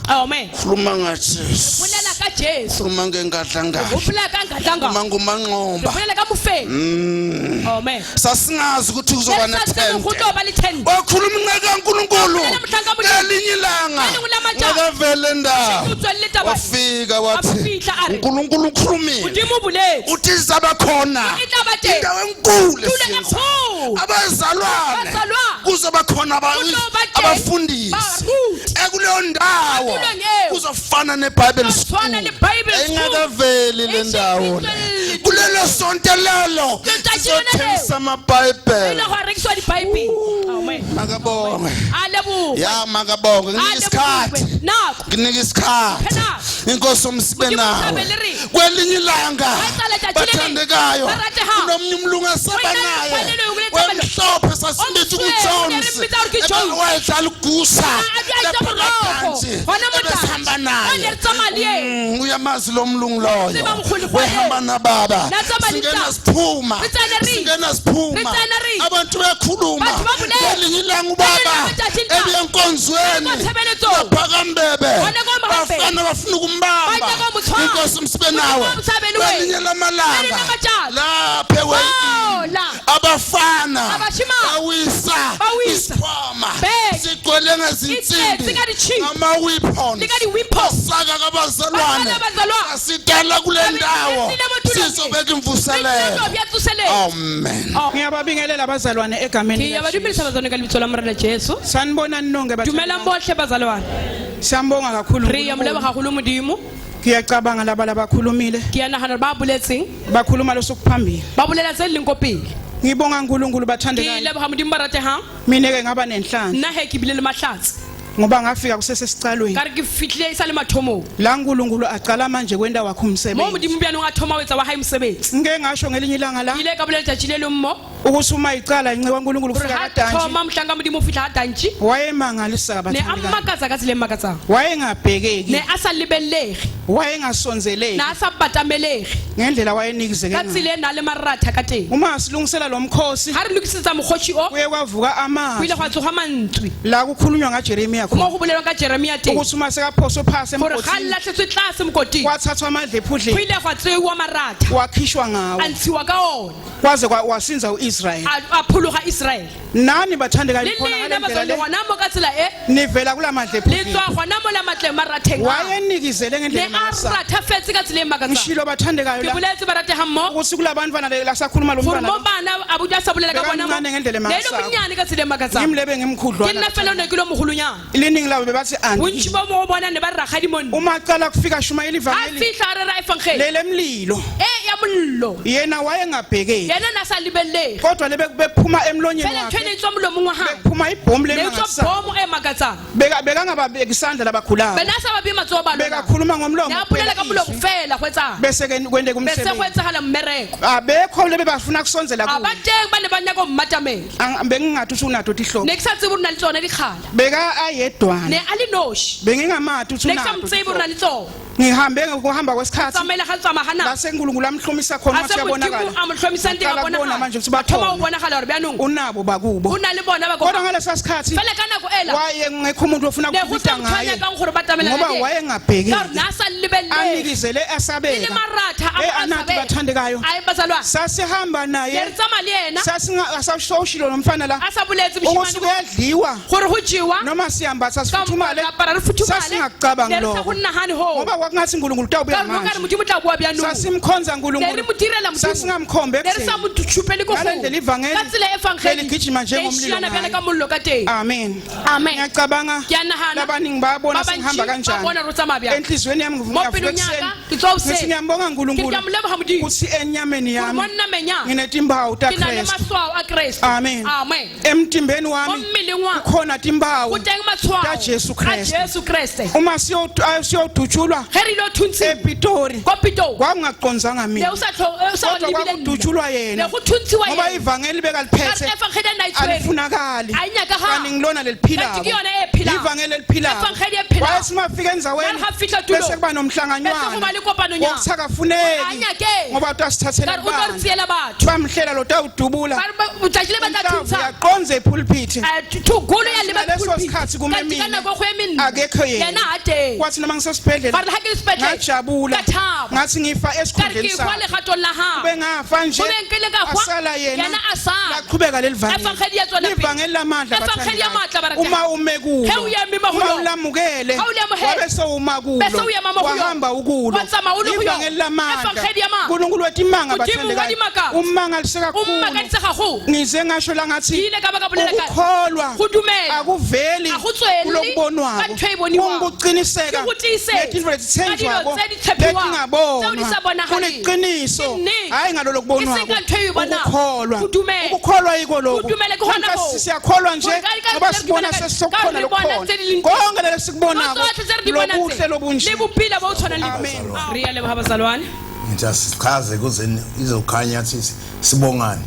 D: Amen.
H: khuluma ngaJesu
D: Bolela ka Jesu.
H: khuluma ngengadlangala
D: O bolela ka ngadlanga.
H: khuluma
D: Re
H: ngumanqomba
D: bolela ka mofeng. Amen.
H: sasingazi ukuthi kuzoba
D: Le sa tsebe go
H: nethente
D: tlo ba le tent.
H: wakhuluma inceke kaNkulunkulu
D: Wakhuluma mhlanka Modimo.
H: ngelinye ilanga
D: Ngelinye lamatjana.
H: ngakavele ndawo
D: Utswelle taba.
H: wafika wathi
D: Wafihla a re.
H: uNkulunkulu ukhulumile
D: Modimo o boletse.
H: uthi izaba khona
D: E tla ba teng.
H: indawo enkulu
D: Tule e
H: esiyenzayo.
D: kgolo.
H: abazalwane
D: Abazalwane.
H: kuzoba khona
D: Kuzoba teng
H: abafundisi
D: baruti.
H: ekuleyo ndawo
D: Etulong eo.
H: kuzofana neBible
D: Kuzofana
H: school
D: neBible school.
H: engakaveli le ndawo le.
D: Esibizwe-
H: kulelo sonto lelo
D: Letsatsing leo.
H: sizothengisa
D: E
H: amabhayibheli
D: le go a rekisiwa diBaebele. Amen.
H: makabonge
D: A lebogwe.
H: ya makabonge
D: A
H: nginika isikhathi
D: lebogwe. Nako.
H: nginika isikhathi
D: Phela.
H: inkosi umsibe
D: Modimo
H: nawe
D: thabele re.
H: kwelinye ilanga
D: Watsala letsatsing le leng.
H: bathandekayo
D: Baratehang.
H: kunomnye umlungu asabanaye
D: Wena ukwalelwe ukulethemba lo.
H: wemhlophe sasibithi
D: Omsweu,
H: uJones
D: unerimbiza uri Jones.
H: wayedlala ugusa
D: Aja moroko. Hona
H: ebesihamba
D: motala.
H: naye
D: Ane tsamaliye.
H: uyamazi lo mlungu loyo
D: Tseba mkhulu kwa
H: wehamba
D: yena.
H: nababa
D: Natsama
H: singena
D: litsa.
H: siphuma
D: Ritsana ri.
H: singena siphuma
D: Ritsana ri.
H: abantu bekhuluma
D: Batho ba bolela.
H: ngelinye ilanga ubaba
D: Ngelinye letsatsing la.
H: ebuye enkonzweni
D: Enkonzebeletsong.
H: laphakambebe
D: Hona ko Mohammed.
H: bafana bafuna ukumbamba
D: Banye ko Motshwao.
H: inkosi msibe nawe
D: Modimo o mthabele wena.
H: kwelinye lamalanga
D: Ngelinye lamatjala.
H: lapha ewekini
D: la.
H: abafana
D: Abashimane.
H: bawisa
D: Bawisa.
H: isikhwama
D: Bag.
H: sigcwele
D: Itse,
H: ngezinsimbi
D: zingadi-cheap.
H: ngama-weapons
D: Zingadi-weapons.
H: saka kabazalwane
D: Basala abazalwane.
H: asidala kule ndawo
D: Sisile emotulweni.
H: sizobeka imvuselelo amen
I: ngiyababingelela abazalwane egameni
D: ke ya ba dumedisa bazalwane ka lebitso la morena Jesu.
I: sanibona ninonke
D: Dumelang bohle bazalwane.
I: siyambonga kakhulu
D: Re ya moleba gagolo Modimo.
I: ngiyacabanga laba labakhulumile
D: Ke ya nagana ba boletseng.
I: bakhuluma losukuphambili
D: Ba bolela tse leng ko pele.
I: ngibonga uNkulunkulu
D: Ke
I: bathandekayo
D: leboga Modimo ba ratehang.
I: mina ke ngaba nenhlanhla
D: Nna he ke bile le mahlatsi.
I: ngoba ngafika kusesesicalweni
D: Ka re ke fitlhile e sa le mathomong.
I: la uNkulunkulu aqala manje kwenda wakho
D: Mo
I: umsebenzi
D: Modimo bjanong a thoma o etsa wa hae mosebetsi.
I: ngeke ngasho ngelinye ilanga la
D: Ke ile ka bolela letšatši le leng mo.
I: ukuthi uma icala inceba uNkulunkulu
D: Gore
I: kufika
D: ha
I: kadanji
D: thoma mohlanka Modimo o fitlha ga tantši.
I: wayemangalisa
D: Ne a
I: abathandekayo
D: mmakatsa ka tseleng makatsang.
I: wayengabhekeki
D: Ne a sa lebellege.
I: wayengasonzeleki
D: Ne a sa batamelege.
I: ngendlela wayenikizeke
D: Ka
I: ngayo
D: tsela e na le maratha ka teng.
I: uma silungisela lo mkhosi
D: Ha re lokisetsa mokgotsi o.
I: kuye kwavuka
D: Go ile
I: amazwi
D: gwa tsoga mantswe.
I: la kukhulunywa ngaJeremiya
D: Mo
I: khona
D: go bolelwa ka Jeremia teng.
I: ukuthi uma sekaphoswa phasi
D: Gore ga
I: emkhothini
D: latlhetswe tlase mokoting.
I: kwathathwa amadle
D: Go
I: ephudleni
D: ile gwa tseiwa maratha.
I: wakhishwa ngawo
D: A ntshiwa ka ona.
I: kwaze wasinza uIsrael
D: A phologa Israel.
I: nani bathandekayo
D: Le
I: khona
D: lena
I: ngale ndlela
D: bazalwane
I: le
D: gona mo ka tsela e.
I: nivela kula madle
D: Le
I: ephudleni
D: tswa gona mo la matleng maratheng. a.
I: wayenikizele
D: Ne
I: ngendlela
D: a
I: emangasa
D: ratha fetse ka tseleng makatsang.
I: ngishilo bathandekayo
D: Ke
I: la
D: boletse ba ratehang mo.
I: ukuthi kulabantwana lasakhuluma lo
D: Gore mo
I: mntwana
D: bana a buja sa bolela ka bona mo.
I: Bekancane ngendlela
D: Le
I: emangasa.
D: le bonyane ka tseleng makatsang.
I: ngimlebe
D: Ke nna
I: ngimkhudlwana
D: fela o ne ke lo mogolonyana.
I: iliningi labo bebathi
D: Bontši
I: andi
D: bo mo bona ne ba ragadi monna.
I: uma qala kufika shumayela
D: A
I: ivangeli
D: fihla a rera efangele.
I: lele mlilo
D: E ya mollo.
I: yena wayengabhekeki
D: Yena na sa lebellege.
I: kodwa lebe bephuma emlonyeni
D: Fela ntho
I: wakhe
D: ne tswa molomo wa hae
I: phuma ibhomu
D: ne
I: lemangasa
D: tswa bomo e makatsang
I: beka ngababeki isandla labakhulayo
D: bena sa ba bi matsoho ba
I: beka
D: lona
I: khuluma ngomlomo
D: ne a pulela ka molomo fela go etsa
I: bese ke kwende
D: bese go
I: kumsebenzi
D: etsahala mmereko
I: abekho lebe bafuna kusonzela kuwe
D: abateng ba ne ba nyaka go mmatamela
I: bengingathi usunato tihlobo
D: ne ke sa tsebe o na le tsone dikgala
I: beka ayedwana
D: ne a le noshi
I: bengingamathi
D: ne ke sa
I: usunato
D: mtsebe o na le tsone
I: ngihambe ngokuhamba kwesikhathi
D: tsamaela ga tsama hana
I: la senkulunkulu amhlomisa khona
D: ase modimo
I: siyabonakala
D: a mohlomisa nteng a
I: Qala kubona manje
D: bona
I: ukuthi
D: thoma o
I: bakhona
D: bonagala gore bjanong
I: unabo bakubo
D: o na le bona ba
I: kodwa ngalesa sikhathi
D: fela ka nako ela
I: waye ngekho umuntu ofuna
D: ne go
I: ukubita
D: sa
I: ngaye
D: mthanya kang gore ba tamela
I: ngoba wayengabheki
D: ka re na sa lebelle
I: anikizele
D: le
I: asabeka
D: maratha
I: anathi bathandekayo
D: ayi bazalwane
I: sasihamba
D: le
I: naye
D: re tsamaya le ena
I: asashilo nomfana la
D: a sa boletse
I: okusuke
D: bishimane
I: yadliwa
D: gore go jiwa
I: noma sihamba sasifuthumale
D: para re futhumale
I: sasingakucabangi
D: le re sa
I: lokho
D: go nagane ho
I: ngoba kwakungathi unkulunkulu utawubuya
D: ka re mo ka re
I: manje
D: modimo tla bua bjanong
I: sasimkhonza
D: le re
I: unkulunkulu
D: mo direla modimo
I: sasingamkhombe
D: le re sa mo tshupele ko
I: Ngale ndlela ivangeli
D: ka tsela e fangeli
I: leligijima njengomlilo
D: bjana
I: ngayo.
D: ka mollo ka teng
I: amen
D: amen
I: ngiyacabanga
D: ke a nagana
I: labaningi bayabona
D: ba
I: singihamba
D: bantši ba bona
I: kanjani
D: re tsamaya bjang
I: enhliziyweni yami
D: mo
I: ngivuka
D: pelong
I: ekuseni
D: yaka ke tswa
I: ngithi
D: boseng
I: ngiyambonga
D: ke
I: unkulunkulu
D: ke a mo leboga modimo
I: ukuthi enyameni
D: gore
I: yami
D: monna menya
I: nginetimpawu
D: ke na le
I: takristu
D: maswao a kreste
I: amen
D: amen
I: emtimbeni
D: mo
I: wami
D: mmeleng wa
I: kukhona timpawu
D: go teng matshwao
I: ta Jesu
D: a
I: Kreste.
D: jesu kreste
I: uma siyodutshulwa
D: ge re ile thuntsheng
I: epitori
D: ko pitong
I: kwakungaqonzanga
D: ne
I: mina
D: o sa
I: kodwa
D: lebile
I: kwakudutshulwa
D: ne
I: yena
D: go thuntšiwa
I: ngoba
D: yena
I: ivangeli
D: ka
I: bekaliphethe
D: re efangedi a nna e tshwere
I: alifunakali
D: a nyaka
I: kani
D: ga
I: ngilona
D: kanti
I: leliphilako
D: ke yona e philako
I: ivangeli eliphilako
D: efangedi e philako
I: wayesimafika endzaweni
D: Mara hafika tulo.
I: bese kuba
D: bese go
I: nomhlanganywana
D: ba le kopanonyana
I: wokuthi akafuneki
D: anyake
I: ngoba utasithathele
D: ka re o tlo re
I: kubani
D: tsiela batho
I: bamhlela lo tawudubula
D: botšatši le ba tla
I: inhlamvu
D: thuntša
I: yaqonza epulpiti
D: thugolo ya leba
I: Ngaleso
D: pulpit.
I: sikhathi kume
D: Kanti ka
I: mina,
D: nako go eme nna
I: akekho yena.
D: yena a teng
I: kwathi noma ngisesibhedlela
D: ba re ha ke le sepetlele
I: ngajabula
D: ka thaba
I: ngathi ngifa
D: ka re ke
I: esikhundleni
D: kwa
I: sami
D: legatong la gago
I: bengafa nje
D: go beng ke le ka kwa
I: asala yena
D: yena a sala
I: laqhubeka leli
D: Evangeli ya tswela pele.
I: ivangeli lamandla
D: Evangeli ya matla,
I: bathandekayo.
D: baratani.
I: uma ume kulo
D: He uyema
I: uma
D: kulo.
I: ulamukele
D: Ha ulamukele.
I: wabe sewuma
D: Bese
I: kulo
D: uyema kulo.
I: wahamba ukulo
D: Watsama ule kuyo.
I: ivangeli lamandla
D: Evangeli ya matla.
I: unkulunkulu wetimanga
D: Modimo wa
I: bathandekayo
D: dimaka.
I: ummangalise
D: o
I: kakhulu
D: mmakaditse gago
I: ngize ngasho
D: ke
I: langathi
D: ile ka baka bolela ka
I: ukukholwa
D: go dumela
I: akuveli
D: A go tswele
I: kulokubonwako
D: ka ntho e boniwang.
I: kungukuqiniseka
D: Ke go tiise.
I: letinto
D: Ka
I: letithenjwako
D: dilo tse di tshepiwang. Tseo di
I: letingabonwa
D: sa bonagaleng.
I: kuliqiniso
D: Ke nnete.
I: hayi ngalo
D: E
I: lokubonwako
D: seng ka ntho e o bonang.
I: ukukholwa
D: Go dumela.
I: ukukholwa yiko lokhu
D: Go dumela ke hona moo.
I: siyakholwa nje
D: Gore ka di-
I: ngoba
D: ka-
I: sibona
D: ka-
I: sesisokukhona
D: ka- ka-
I: lokukhona
D: tse di leng-
I: konke lelo sikubonako
D: tsotlhe tse re di bonang
I: lobuhle
D: tse,
I: lobunje
D: le bophila bo o tshwanang le
I: Amen.
D: bo. Re ya leboga bazalwane
G: ngithi asichaze kuze izokhanya athi sibongane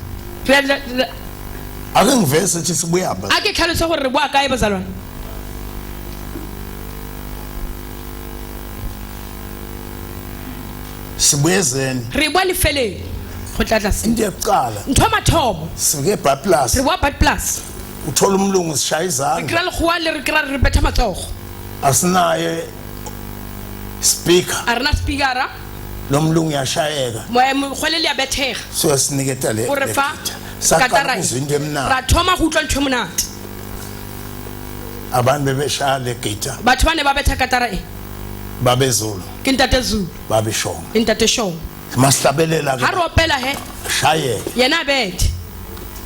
G: ake ngivese ukuthi sibuyapha
D: a ke tlhalose gore re boa kae bazalwane
G: sibuyezeni
D: re boa lefeleng go tlatlase
G: into yokuqala
D: ntho ya mathomo
G: sifike eBaplas
D: re boa bad plus
G: uthola umlungu sishaya
D: re
G: izandla
D: kry-a lekgowa le re kry-a re betha matsogo
G: asinaye speaker
D: a rena speakera
G: lo mlungu uyashayeka
D: mogwele le a bethega
G: so siniketa le
D: o re fa
G: saqala
D: katara
G: kuzwa into
D: ra
G: emnandi
D: thoma go utlwa ntho e monate
G: abantu bebeshaya le gita
D: batho ba ne ba betha katara e
G: babezulu
D: ke ntate zulu
G: babeshonga
D: le ntate shong
G: masihlabelela
D: ga re
G: ke
D: opela he
G: shayeke
D: yena a bethe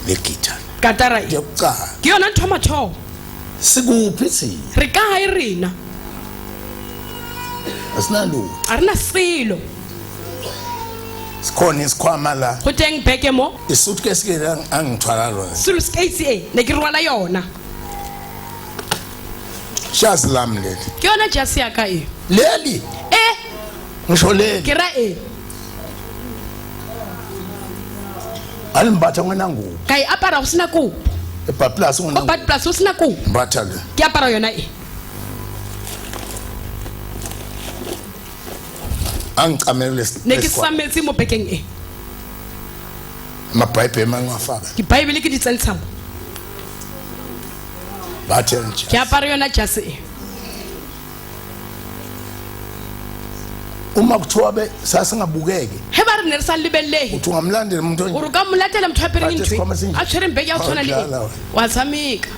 G: le gita
D: katara e
G: yokuqala
D: ke yona ntho ya mathomo
G: sikuphi thina
D: re ka ga e rena
G: asinalutho
D: a rena selo
G: sikhona isikhwama la
D: go teng beke mo
G: isuitcase ke angithwala lona
D: sulu skates e ne ke rwala yona
G: shazi lami leli
D: ke yona jase yaka e
G: leli
D: e
G: ngisho leli
D: ke ra e
G: alimbatha ngena ngubo
D: ka e apara go sena kopo
G: eBaplas
D: go
G: ngena
D: bad plus go sena kopo
G: mbatha le
D: ke apara yona e
G: angicamele
D: ne ke sametse mo bekeng e
G: amabhayibheli mangafaka
D: dibaebele ke di tsentsha mo
G: bathe nje
D: ke apara yona jase e
G: uma kuthiwa be sasingabukeki
D: he ba re ne re sa lebelelehe
G: uthi ungamlandela umuntu
D: o re ka mo latela motho a pereng
G: Bathe
D: ntho
G: sikhwama sinje.
D: a tshwereng beke ya go tshwana le
G: Wa dlala
D: e
G: wena.
D: wa tshameka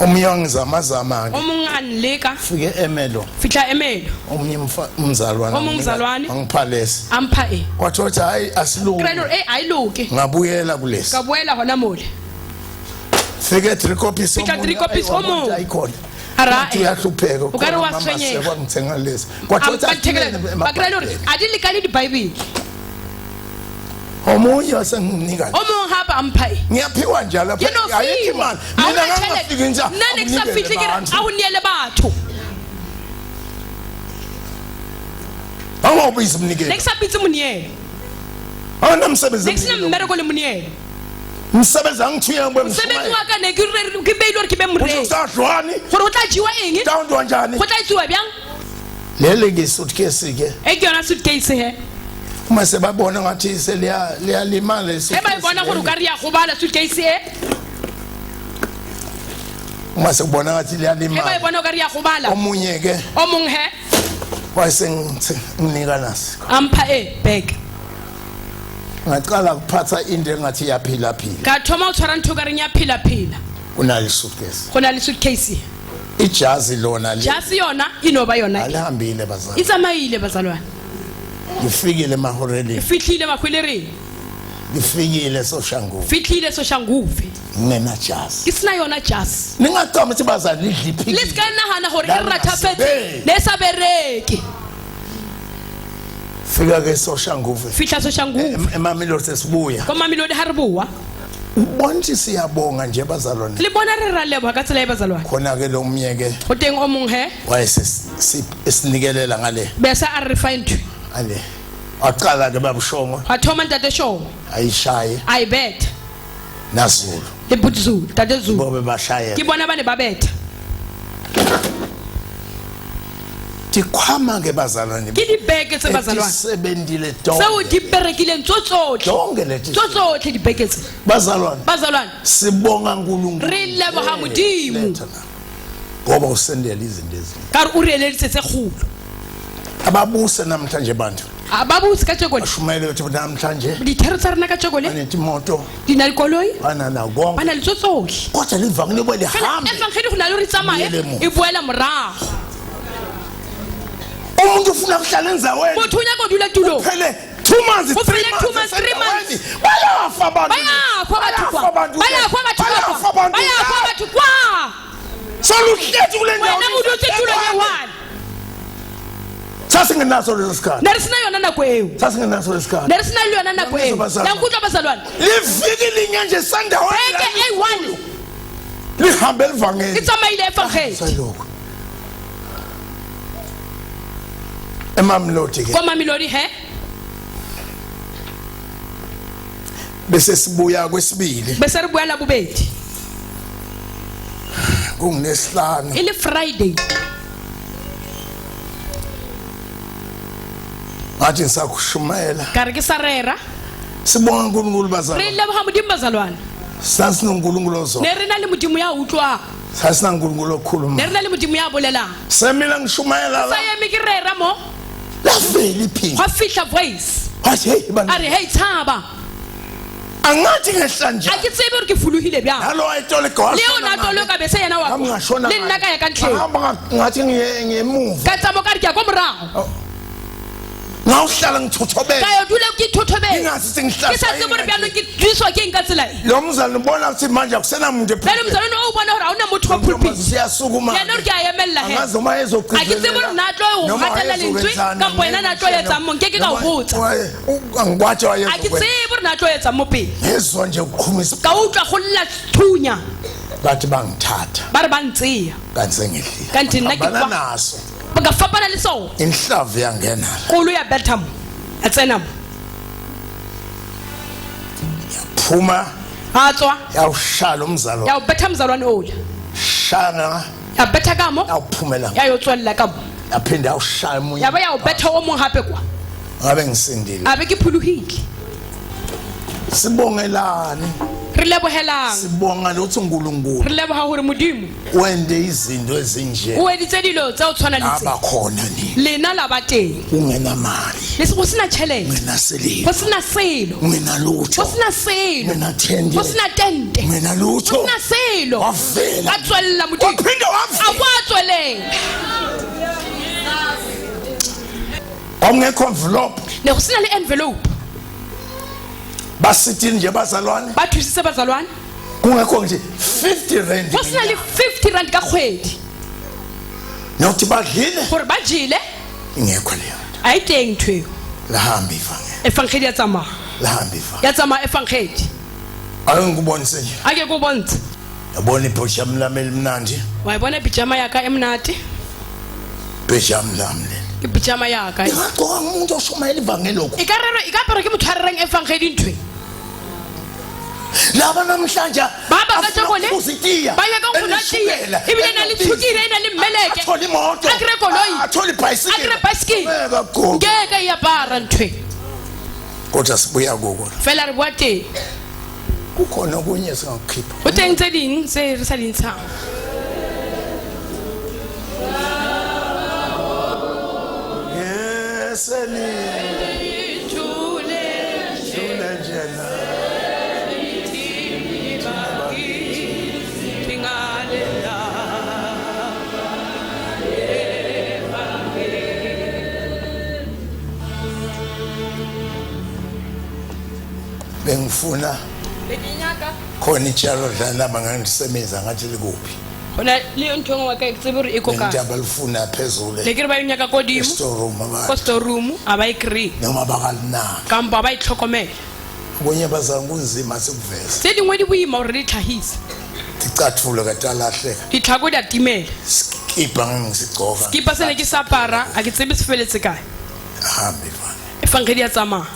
G: omunye wangizamazama
D: o
G: ke
D: mongwe a nleka
G: fike emelo
D: fitlha emelo
G: omunye umzalwane
D: Omunye umzalwane.
G: angiphalese
D: a mpha e
G: kwathi wathi hayi asilungi
D: kry gore e a e loke
G: ngabuyela kulesi
D: ka boela gona mole
G: fike 3 copies
D: Fika 3 copies omunye.
G: ayikhona
D: Ara,
G: Uthi uyahlupheka
D: o ka re wa tshwenyega.
G: ngithenga lesi kwathi wathi
D: ba kry gore a di lekane dibaebele
G: omunye senginika
D: o mong hapa amphae
G: ngiyaphiwa njalo lapha ayikho imali mina ngangafiki nje
D: nna ne ke sa fihle ke a o neele batho
G: awubiza
D: ne
G: umnikelo
D: ke sa bitse moniele
G: awuna msebenzi
D: ne ke sena mmereko le moniele
G: msebenzi angithuye
D: mosebetsi wa ka ne ke beile gore ke be moreki
G: usadlwani
D: gore o tla jiwa eng
G: tawuntwa njani
D: go tla itsiwa bjang
G: lele ke suitcase ke
D: e ke yona suitcase he
G: uma sebabona ngathi liyalimala
D: e ba e bona gore o ka re ya gobala suitcase e
G: uma sekubona ngathi
D: e ba e
G: liyalimala
D: bona o ka re ya gobala
G: omunye ke
D: o mong he
G: wayenginika nasi
D: ampha e bag
G: ngaqala ukuphatha into engathi iyaphila phila
D: ka thoma o tshwara ntho ka reng ya phila
G: unali suitcase
D: go na le suitcase
G: ijazi lona
D: jasi yona inoba yona
G: alihambile bazali
D: itsamaile bazalwane
G: ngifikile mahoreleni
D: fihlile makhwelere
G: ngifikile soshanguve
D: fihlile soshanguve
G: ngena jazi
D: ke sina yona jasi
G: ningacama ukuthi bazali lidliphiki
D: le ska nahana gore e rathafetse le sa bereke
G: fika ke soshanguve
D: fihla soshanguve
G: emamilo sesibuya
D: ko mamelodi ha re boa
G: ubonthi siyabonga nje bazalwane
D: le bona re ra leboga ka tsela e bazalwane
G: khona ke lo myeke
D: go teng o mong he
G: wayesinikelela ngale
D: bese a re find
G: ale aqala ke babushongo
D: a thoma ntate show
G: ayishaye
D: I bet
G: naZulu
D: le butzulu tate zulu
G: bobe bashaya
D: ke bona bane ba betha
G: tikhwama ke bazalwane
D: ke di beke tse bazalwane
G: sebendile
D: seo di berekileng tsotsotle
G: donke leti
D: tsotsotle di beke tse bazalwane
G: sibonga uNkulunkulu
D: re leboga modimo
G: ngoba usendela izinto ezinhle
D: ka re o re eleditse tse kgolo
G: ababuse namhlanje bantu
D: ababuse ka tshekole
G: shumele ukuthi namhlanje
D: dithero tsa rena ka tshekole
G: anetimoto
D: di na le koloi
G: bana na konke
D: bana le tsotsotle
G: kodwa livangile bole hambe
D: efangeli go na le re tsamaye e boela morago
G: umuntu ufuna ukuhlala enzaweni
D: motho unyaka o dula tulong
G: phele 2 months 3 months bayafa abantu
D: bayafa batho kwa
G: soluhlethi kule ndawo
D: wena udutse tulong ye-one
G: sasingenaso lesikhathi
D: ne re sena yona nako eo
G: sasingenaso lesikhathi
D: ne re sena le yona nako eo yankutlwa bazalwane
G: lifikile nje sandaweni
D: beke a1
G: lihambe elivangeli
D: itsamaile efangeli
G: saloko emamlodi ke
D: kwa mamelodi he
G: bese sibuya kwesibili
D: bese re boela bobedi
G: kunesihlanu
D: ile Friday
G: ngathi ngisakushumayela
D: ka re ke sa rera
G: sibonga uNkulunkulu
D: re
G: bazalwane
D: leboga modimo bazalwane
G: sasinoNkulunkulu ozo
D: ne re na le modimo ya utlwa
G: sasinoNkulunkulu okhuluma
D: ne re na le modimo ya bolelang
G: semila ngishumayela
D: sa yeme ke rera mo
G: la veli phi
D: ga fihla voice
G: wathi hey bana
D: a re hey tshaba
G: angathi ngehla nje
D: a ke tsebe gore ke fulohile bjang
G: halo ayitole gosa
D: le yona tolo ka bese yena wa le nna ka ya ka ntlheng
G: ngathi ngemuva
D: ka tsamo ka re ke ya ko morago
G: ngawuhlala ngithothobela
D: ka yo dula ke thothobela
G: ingathi sengihlala
D: ke sa tsebe gore bjalo ke tswiswa ke eng ka tsela e
G: lo mzali ubona ukuthi manje akusena umuntu
D: bele mzalwane o bona gore a ona motho wa pulpit
G: siyasukuma
D: yena re ke a emella he
G: angazoma
D: a ke tsebe gore na tlo o gatela lentswe kampo yena na tlo etsang mo nke ke ka o botsa
G: angwatshe waye
D: a ke tsebe gore na tlo etsang mo pele
G: ezwa nje ukukhumisa
D: ka utlwa go lla thunya
G: bathi bangithatha
D: ba re ba ntseya
G: kanti sengihlile
D: kanti nna ke kwa
G: naso
D: ba ka fapana le sona
G: inhlavu yangena
D: kolo ya betha mo a tsena mo
G: phuma
D: a tswa
G: yawushala umzalo
D: ya o betha mzalwane ola
G: shana
D: ya betha ka mo
G: yawuphumela
D: ya yo tswella ka mo
G: yaphinda yawushaya umunye
D: ya ba ya o betha o mong hape kwa
G: ngabe ngisindile
D: a be ke phuluhile
G: sibongelani
D: re lebogelang
G: sibonga ukuthi uNkulunkulu
D: re leboga gore modimo
G: wende izinto ezinje
D: o editse dilo tsa o tshwana le tse
G: abakhona ni
D: lena la ba teng
G: ungena mali
D: le se go sena tšhelete
G: ngena selile
D: go sena selo
G: ngena lutho
D: go sena selo
G: ngena tende
D: go sena tente
G: ngena lutho
D: go sena selo
G: wafela
D: a tswella modimo
G: waphinda
D: a kwa tswelela
G: ongekho envelope
D: le go sena le envelope
G: basithini nje bazalwane
D: ba thusitse bazalwane
G: kungekho nje 50 rand
D: go sena le 50 rand ka kgwedi
G: nokuthi badlile
D: gore ba jele
G: ingekho leyo
D: a e teng ntho eo
G: lahamba ivangeli
D: efangeli ya tsamaya
G: lahambi fa
D: ya tsamaya efangedi
G: angikubonise nje
D: ake kubonze
G: yabona ipojam lami elimnandi
D: wayibona ipijama yaka emnati
G: pejam lami
D: ipijama yaka
G: ngaqoka umuntu oshumayela ivangeli lokho
D: ikapere ke motho a rereng efangedi ntwe
G: laba namhlanje
D: baba kajabole
G: uzitiya
D: baya ka ngifuna tiye ibile nalithukile nalimeleke
G: athola imoto
D: akre koloi
G: athola ibhayisikili
D: akre bicycle ngeke iyabara ntwe
G: kodwa sibuya kuko
D: fela re bua teng
G: kukhona okunye singakukhipha
D: o teng tse ding se re sa dintshang
G: yeseni jule njena bengifuna
D: ledinyaka
G: khona itshalo dlala bangangisebenza ngathi likuphi
D: ona le ntho ngwa ka tsebere e koka
G: ngijaba lifuna phezulu
D: le ke ba nyaka kodimo
G: storeroom aba
D: ko storeroom aba ikri
G: noma bakalina
D: kamba ba itlhokomela
G: kunye bazangu kunzima sikuveza
D: tse dingwe di boima hore di tlhahisa
G: ticatfulo katalahleka
D: ditlhako di atimela
G: skipa ngisigcoka
D: skipa se ne ke sapara a ke tsebe se feletse kae
G: hambe fana
D: efangedi ya tsamaya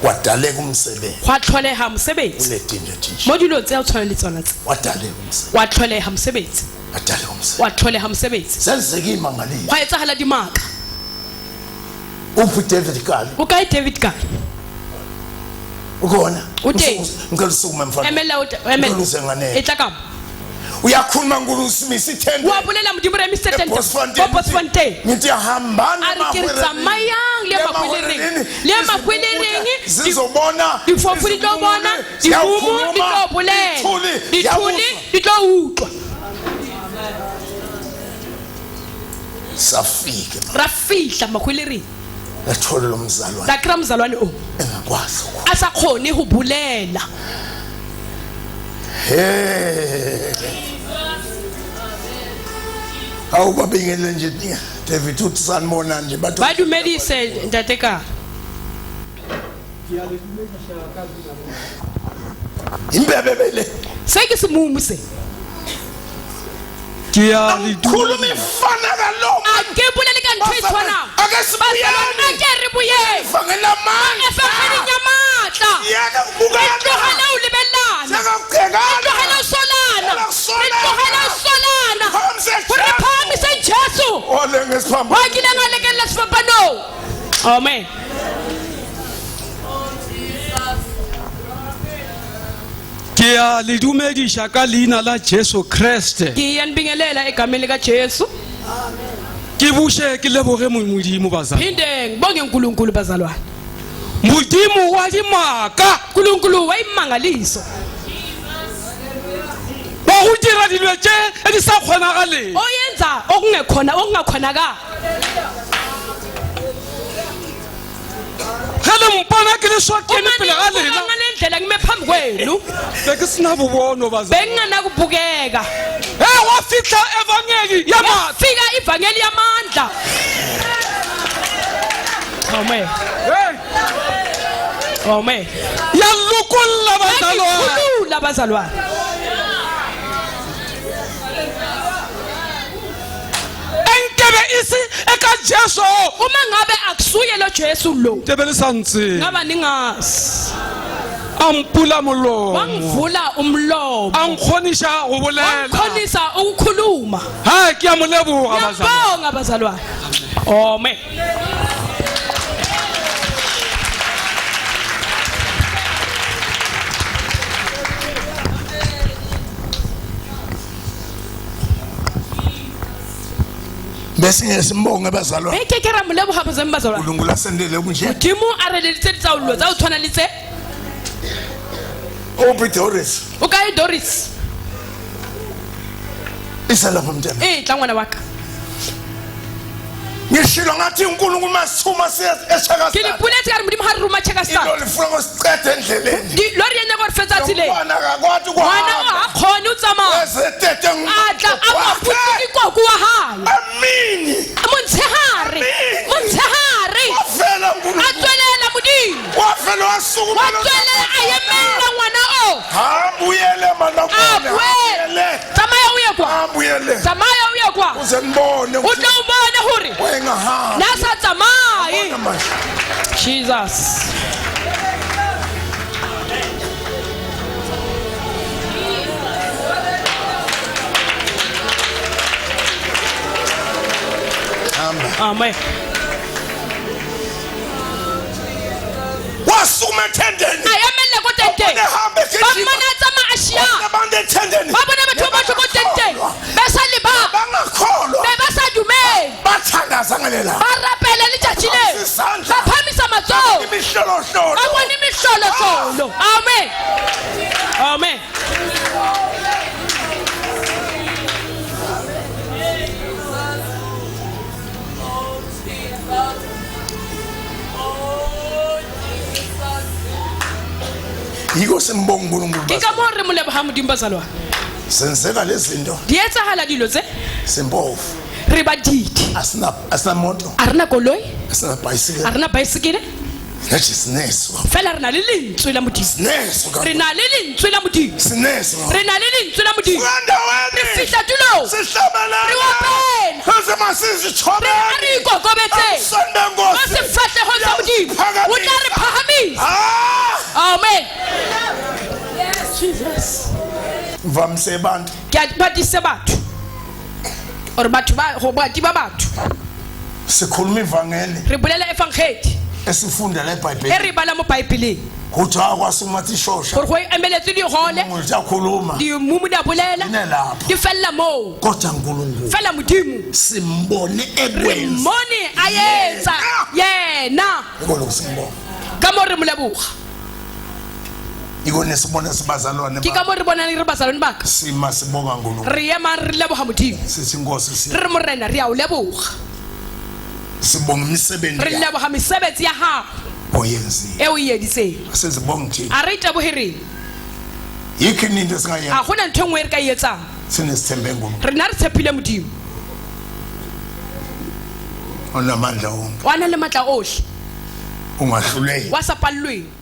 G: wadaleka umsebenzi
D: wa tlholeha mosebetsi
G: uletinje tinje
D: mo dilo tse o tshwana le tsona tse
G: wadaleka umsebenzi
D: wa tlholeha mosebetsi
G: wadaleka umsebenzi
D: wa tlholeha mosebetsi
G: senzeke imangaliso
D: wa etsahala dimaka
G: uphi David Kali
D: o kae David Kali
G: ukona
D: Uthe.
G: ngalisukuma mfana
D: emela
G: Ngiluse nganele.
D: etla kama
G: uyakhuluma ngulusimisi tende
D: wa bolela modimo re Mr Tent
G: Bosfontein.
D: Bosfontein
G: ngithi hambana
D: a re ke re tsamayang le makwelering
G: zizobona
D: difofu di tlo bona dihumo di tlo bolela dithuli di tlo utlwa
G: safike
D: ra fihla makwelering
G: lathola lo mzalwane
D: la kra mzalwane o
G: engakwazi
D: a sa khone ho bolela
G: awu babingele nje David uthi sanibona nje batho
D: ba dumedise ntate ka
G: imbebebele
D: se ke se mumu se
A: ke ya le
G: khuluma ifana kalonga
D: a ke bolele ka ntwe tshwana
G: ake sibuyani
D: a ke re boye
G: fangela manje
D: e fa khani nyamatla
G: yaka kubukana
D: tlogela o lebellana
G: sakakhekana
D: tlogela o solana
G: Solana.
D: tlogela o solana
G: Phamise
D: hore
G: Jesu.
D: phamise Jesu
G: ole ngesiphambo
D: wa kile ngalekela sifapano amen
A: ke ya le dumedisha ka leina la Jesu Kriste
D: ke ya nbingelela egameni lika Jesu
A: ke bushe ke leboge modimo bazana
D: phindeng bonge uNkulunkulu bazalwane
A: modimo wa dimaka
D: uNkulunkulu wayimangaliso
A: wa go dira dilo tše di sa kgonagaleng
D: oyenza okungakhonakala
A: ge le mpana ke le swakene pele ga lena
D: ngalendlela ngime phambi kwenu
A: be ke sena bobono bazana
D: bengingana kubukeka
A: wa fihla evangeli ya matla
D: fika ivangeli yamandla amen amen
A: ya lokolla bazalwane
D: yakhulula bazalwane
A: enkebe isi eka Jesu
D: uma ngabe akusuye lo Jesu lo
A: tebe le santse
D: ngaba ningazi
A: ampula molomo
D: wangivula umlomo
A: ankgonisha go bolela
D: wangikhonisa ukukhuluma
A: ha ke ya moleboga bazalwane
D: ngiyabonga bazalwane amen
G: bese ngesimbonge bazalwane
D: ke ke ra moleboga bazalwane
G: uNkulunkulu asendele kunje
D: modimo a re leditse ditsaollo tsa o tshwana le tse
G: uphi Doris
D: o kae Doris
G: isalapha mntana
D: tla ngwana wa ka
G: ngishilo ngathi uNkulunkulu masithuma esaka
D: ke le puletse ka re modimo ha re roma Checkastar
G: lo lifuna ngosiqede endleleni
D: lo re yenya go re fetsa tsileng
G: bana akwathi
D: ngwana o ha khone o tsamaya
G: esetete
D: atla a maputse ikoko wa hae
G: amini
D: montshehare
H: vele wasukuma
D: watswelela a emella ngwana o
H: hambuyele manakona
D: abuyele tsamaya o ye kwa
H: hambuyele
D: tsamaya o ye kwa
H: uze nibone
D: o tlo o bone hore
H: wengahambi
D: na sa tsamaye Jesus. Amen.
H: wasukuma ethendeni
D: ayamele ko tente bamana tsama ashia
H: abantu ethendeni
D: babona batho ba tlo ko tente besale ba
H: bangakholwa
D: be ba sa dumele
H: bathandaza ngalela
D: ba rapela le tjatjile ba phamisa matso
H: imihlolohlobo
D: ba bona imihlolohlo amen amen
H: yiko simbonga uNkulunkulu
D: ke ka mo re mo leboha modimo bazalwa
H: senzeka lezinto
D: di etsahala dilo tse
H: simpofu
D: re ba didi
H: asina moto
D: a rena koloi
H: asina bicycle
D: a rena baesekele
H: nathi sineso
D: fela re na le lentswe la modimo
H: sineso
D: re na le lentswe la modimo
H: sineso
D: re na le lentswe la modimo
H: Kandaweni
D: re fihla tulong
H: sihlabelele
D: re wapena
H: Heze masizithobele
D: a re ikokobetse
H: Sonde
D: o
H: Nkosi
D: sefahlego sa modimo o tla re phahamisa amen Jesus
H: vamise abantu
D: ke a batise batho or batho ba go bati ba batho
H: sikhuluma ivangeli
D: re bolela evangeli
H: esifunda
D: e
H: eBhayibhelini
D: re bala mo bibeleng
H: kuthi akwasumathi shosha
D: gore go emeletse di gole
H: umuntu akhuluma
D: di mumu da bolela
H: ine lapho
D: di fella mo
H: kodwa uNkulunkulu
D: fela modimo
H: simbone
D: re
H: ekwenza
D: mone a etsa yena
H: ikolo simbone
D: ka mo re mo leboga
H: ikone sibone sibazalwane
D: ke ka mo re bonang re bazalwane ba ka
H: sima sibonga uNkulunkulu
D: re ema re leboga modimo
H: sithi Nkosi si
D: re morena re a o leboga
H: sibonga imisebenzi
D: re leboga mesebetsi ya gago
H: oyenzi
D: e o e editseng
H: sezibonga thina
D: a re itabogereng
H: yikho into singayenza
D: a gona ntho ngwe re ka e etsang
H: sinesithembe nguNkulunkulu
D: re na re tshepile modimo
H: onamandla wonke
D: wa na le matla ohle
H: ungahluleki
D: wa sa pallweng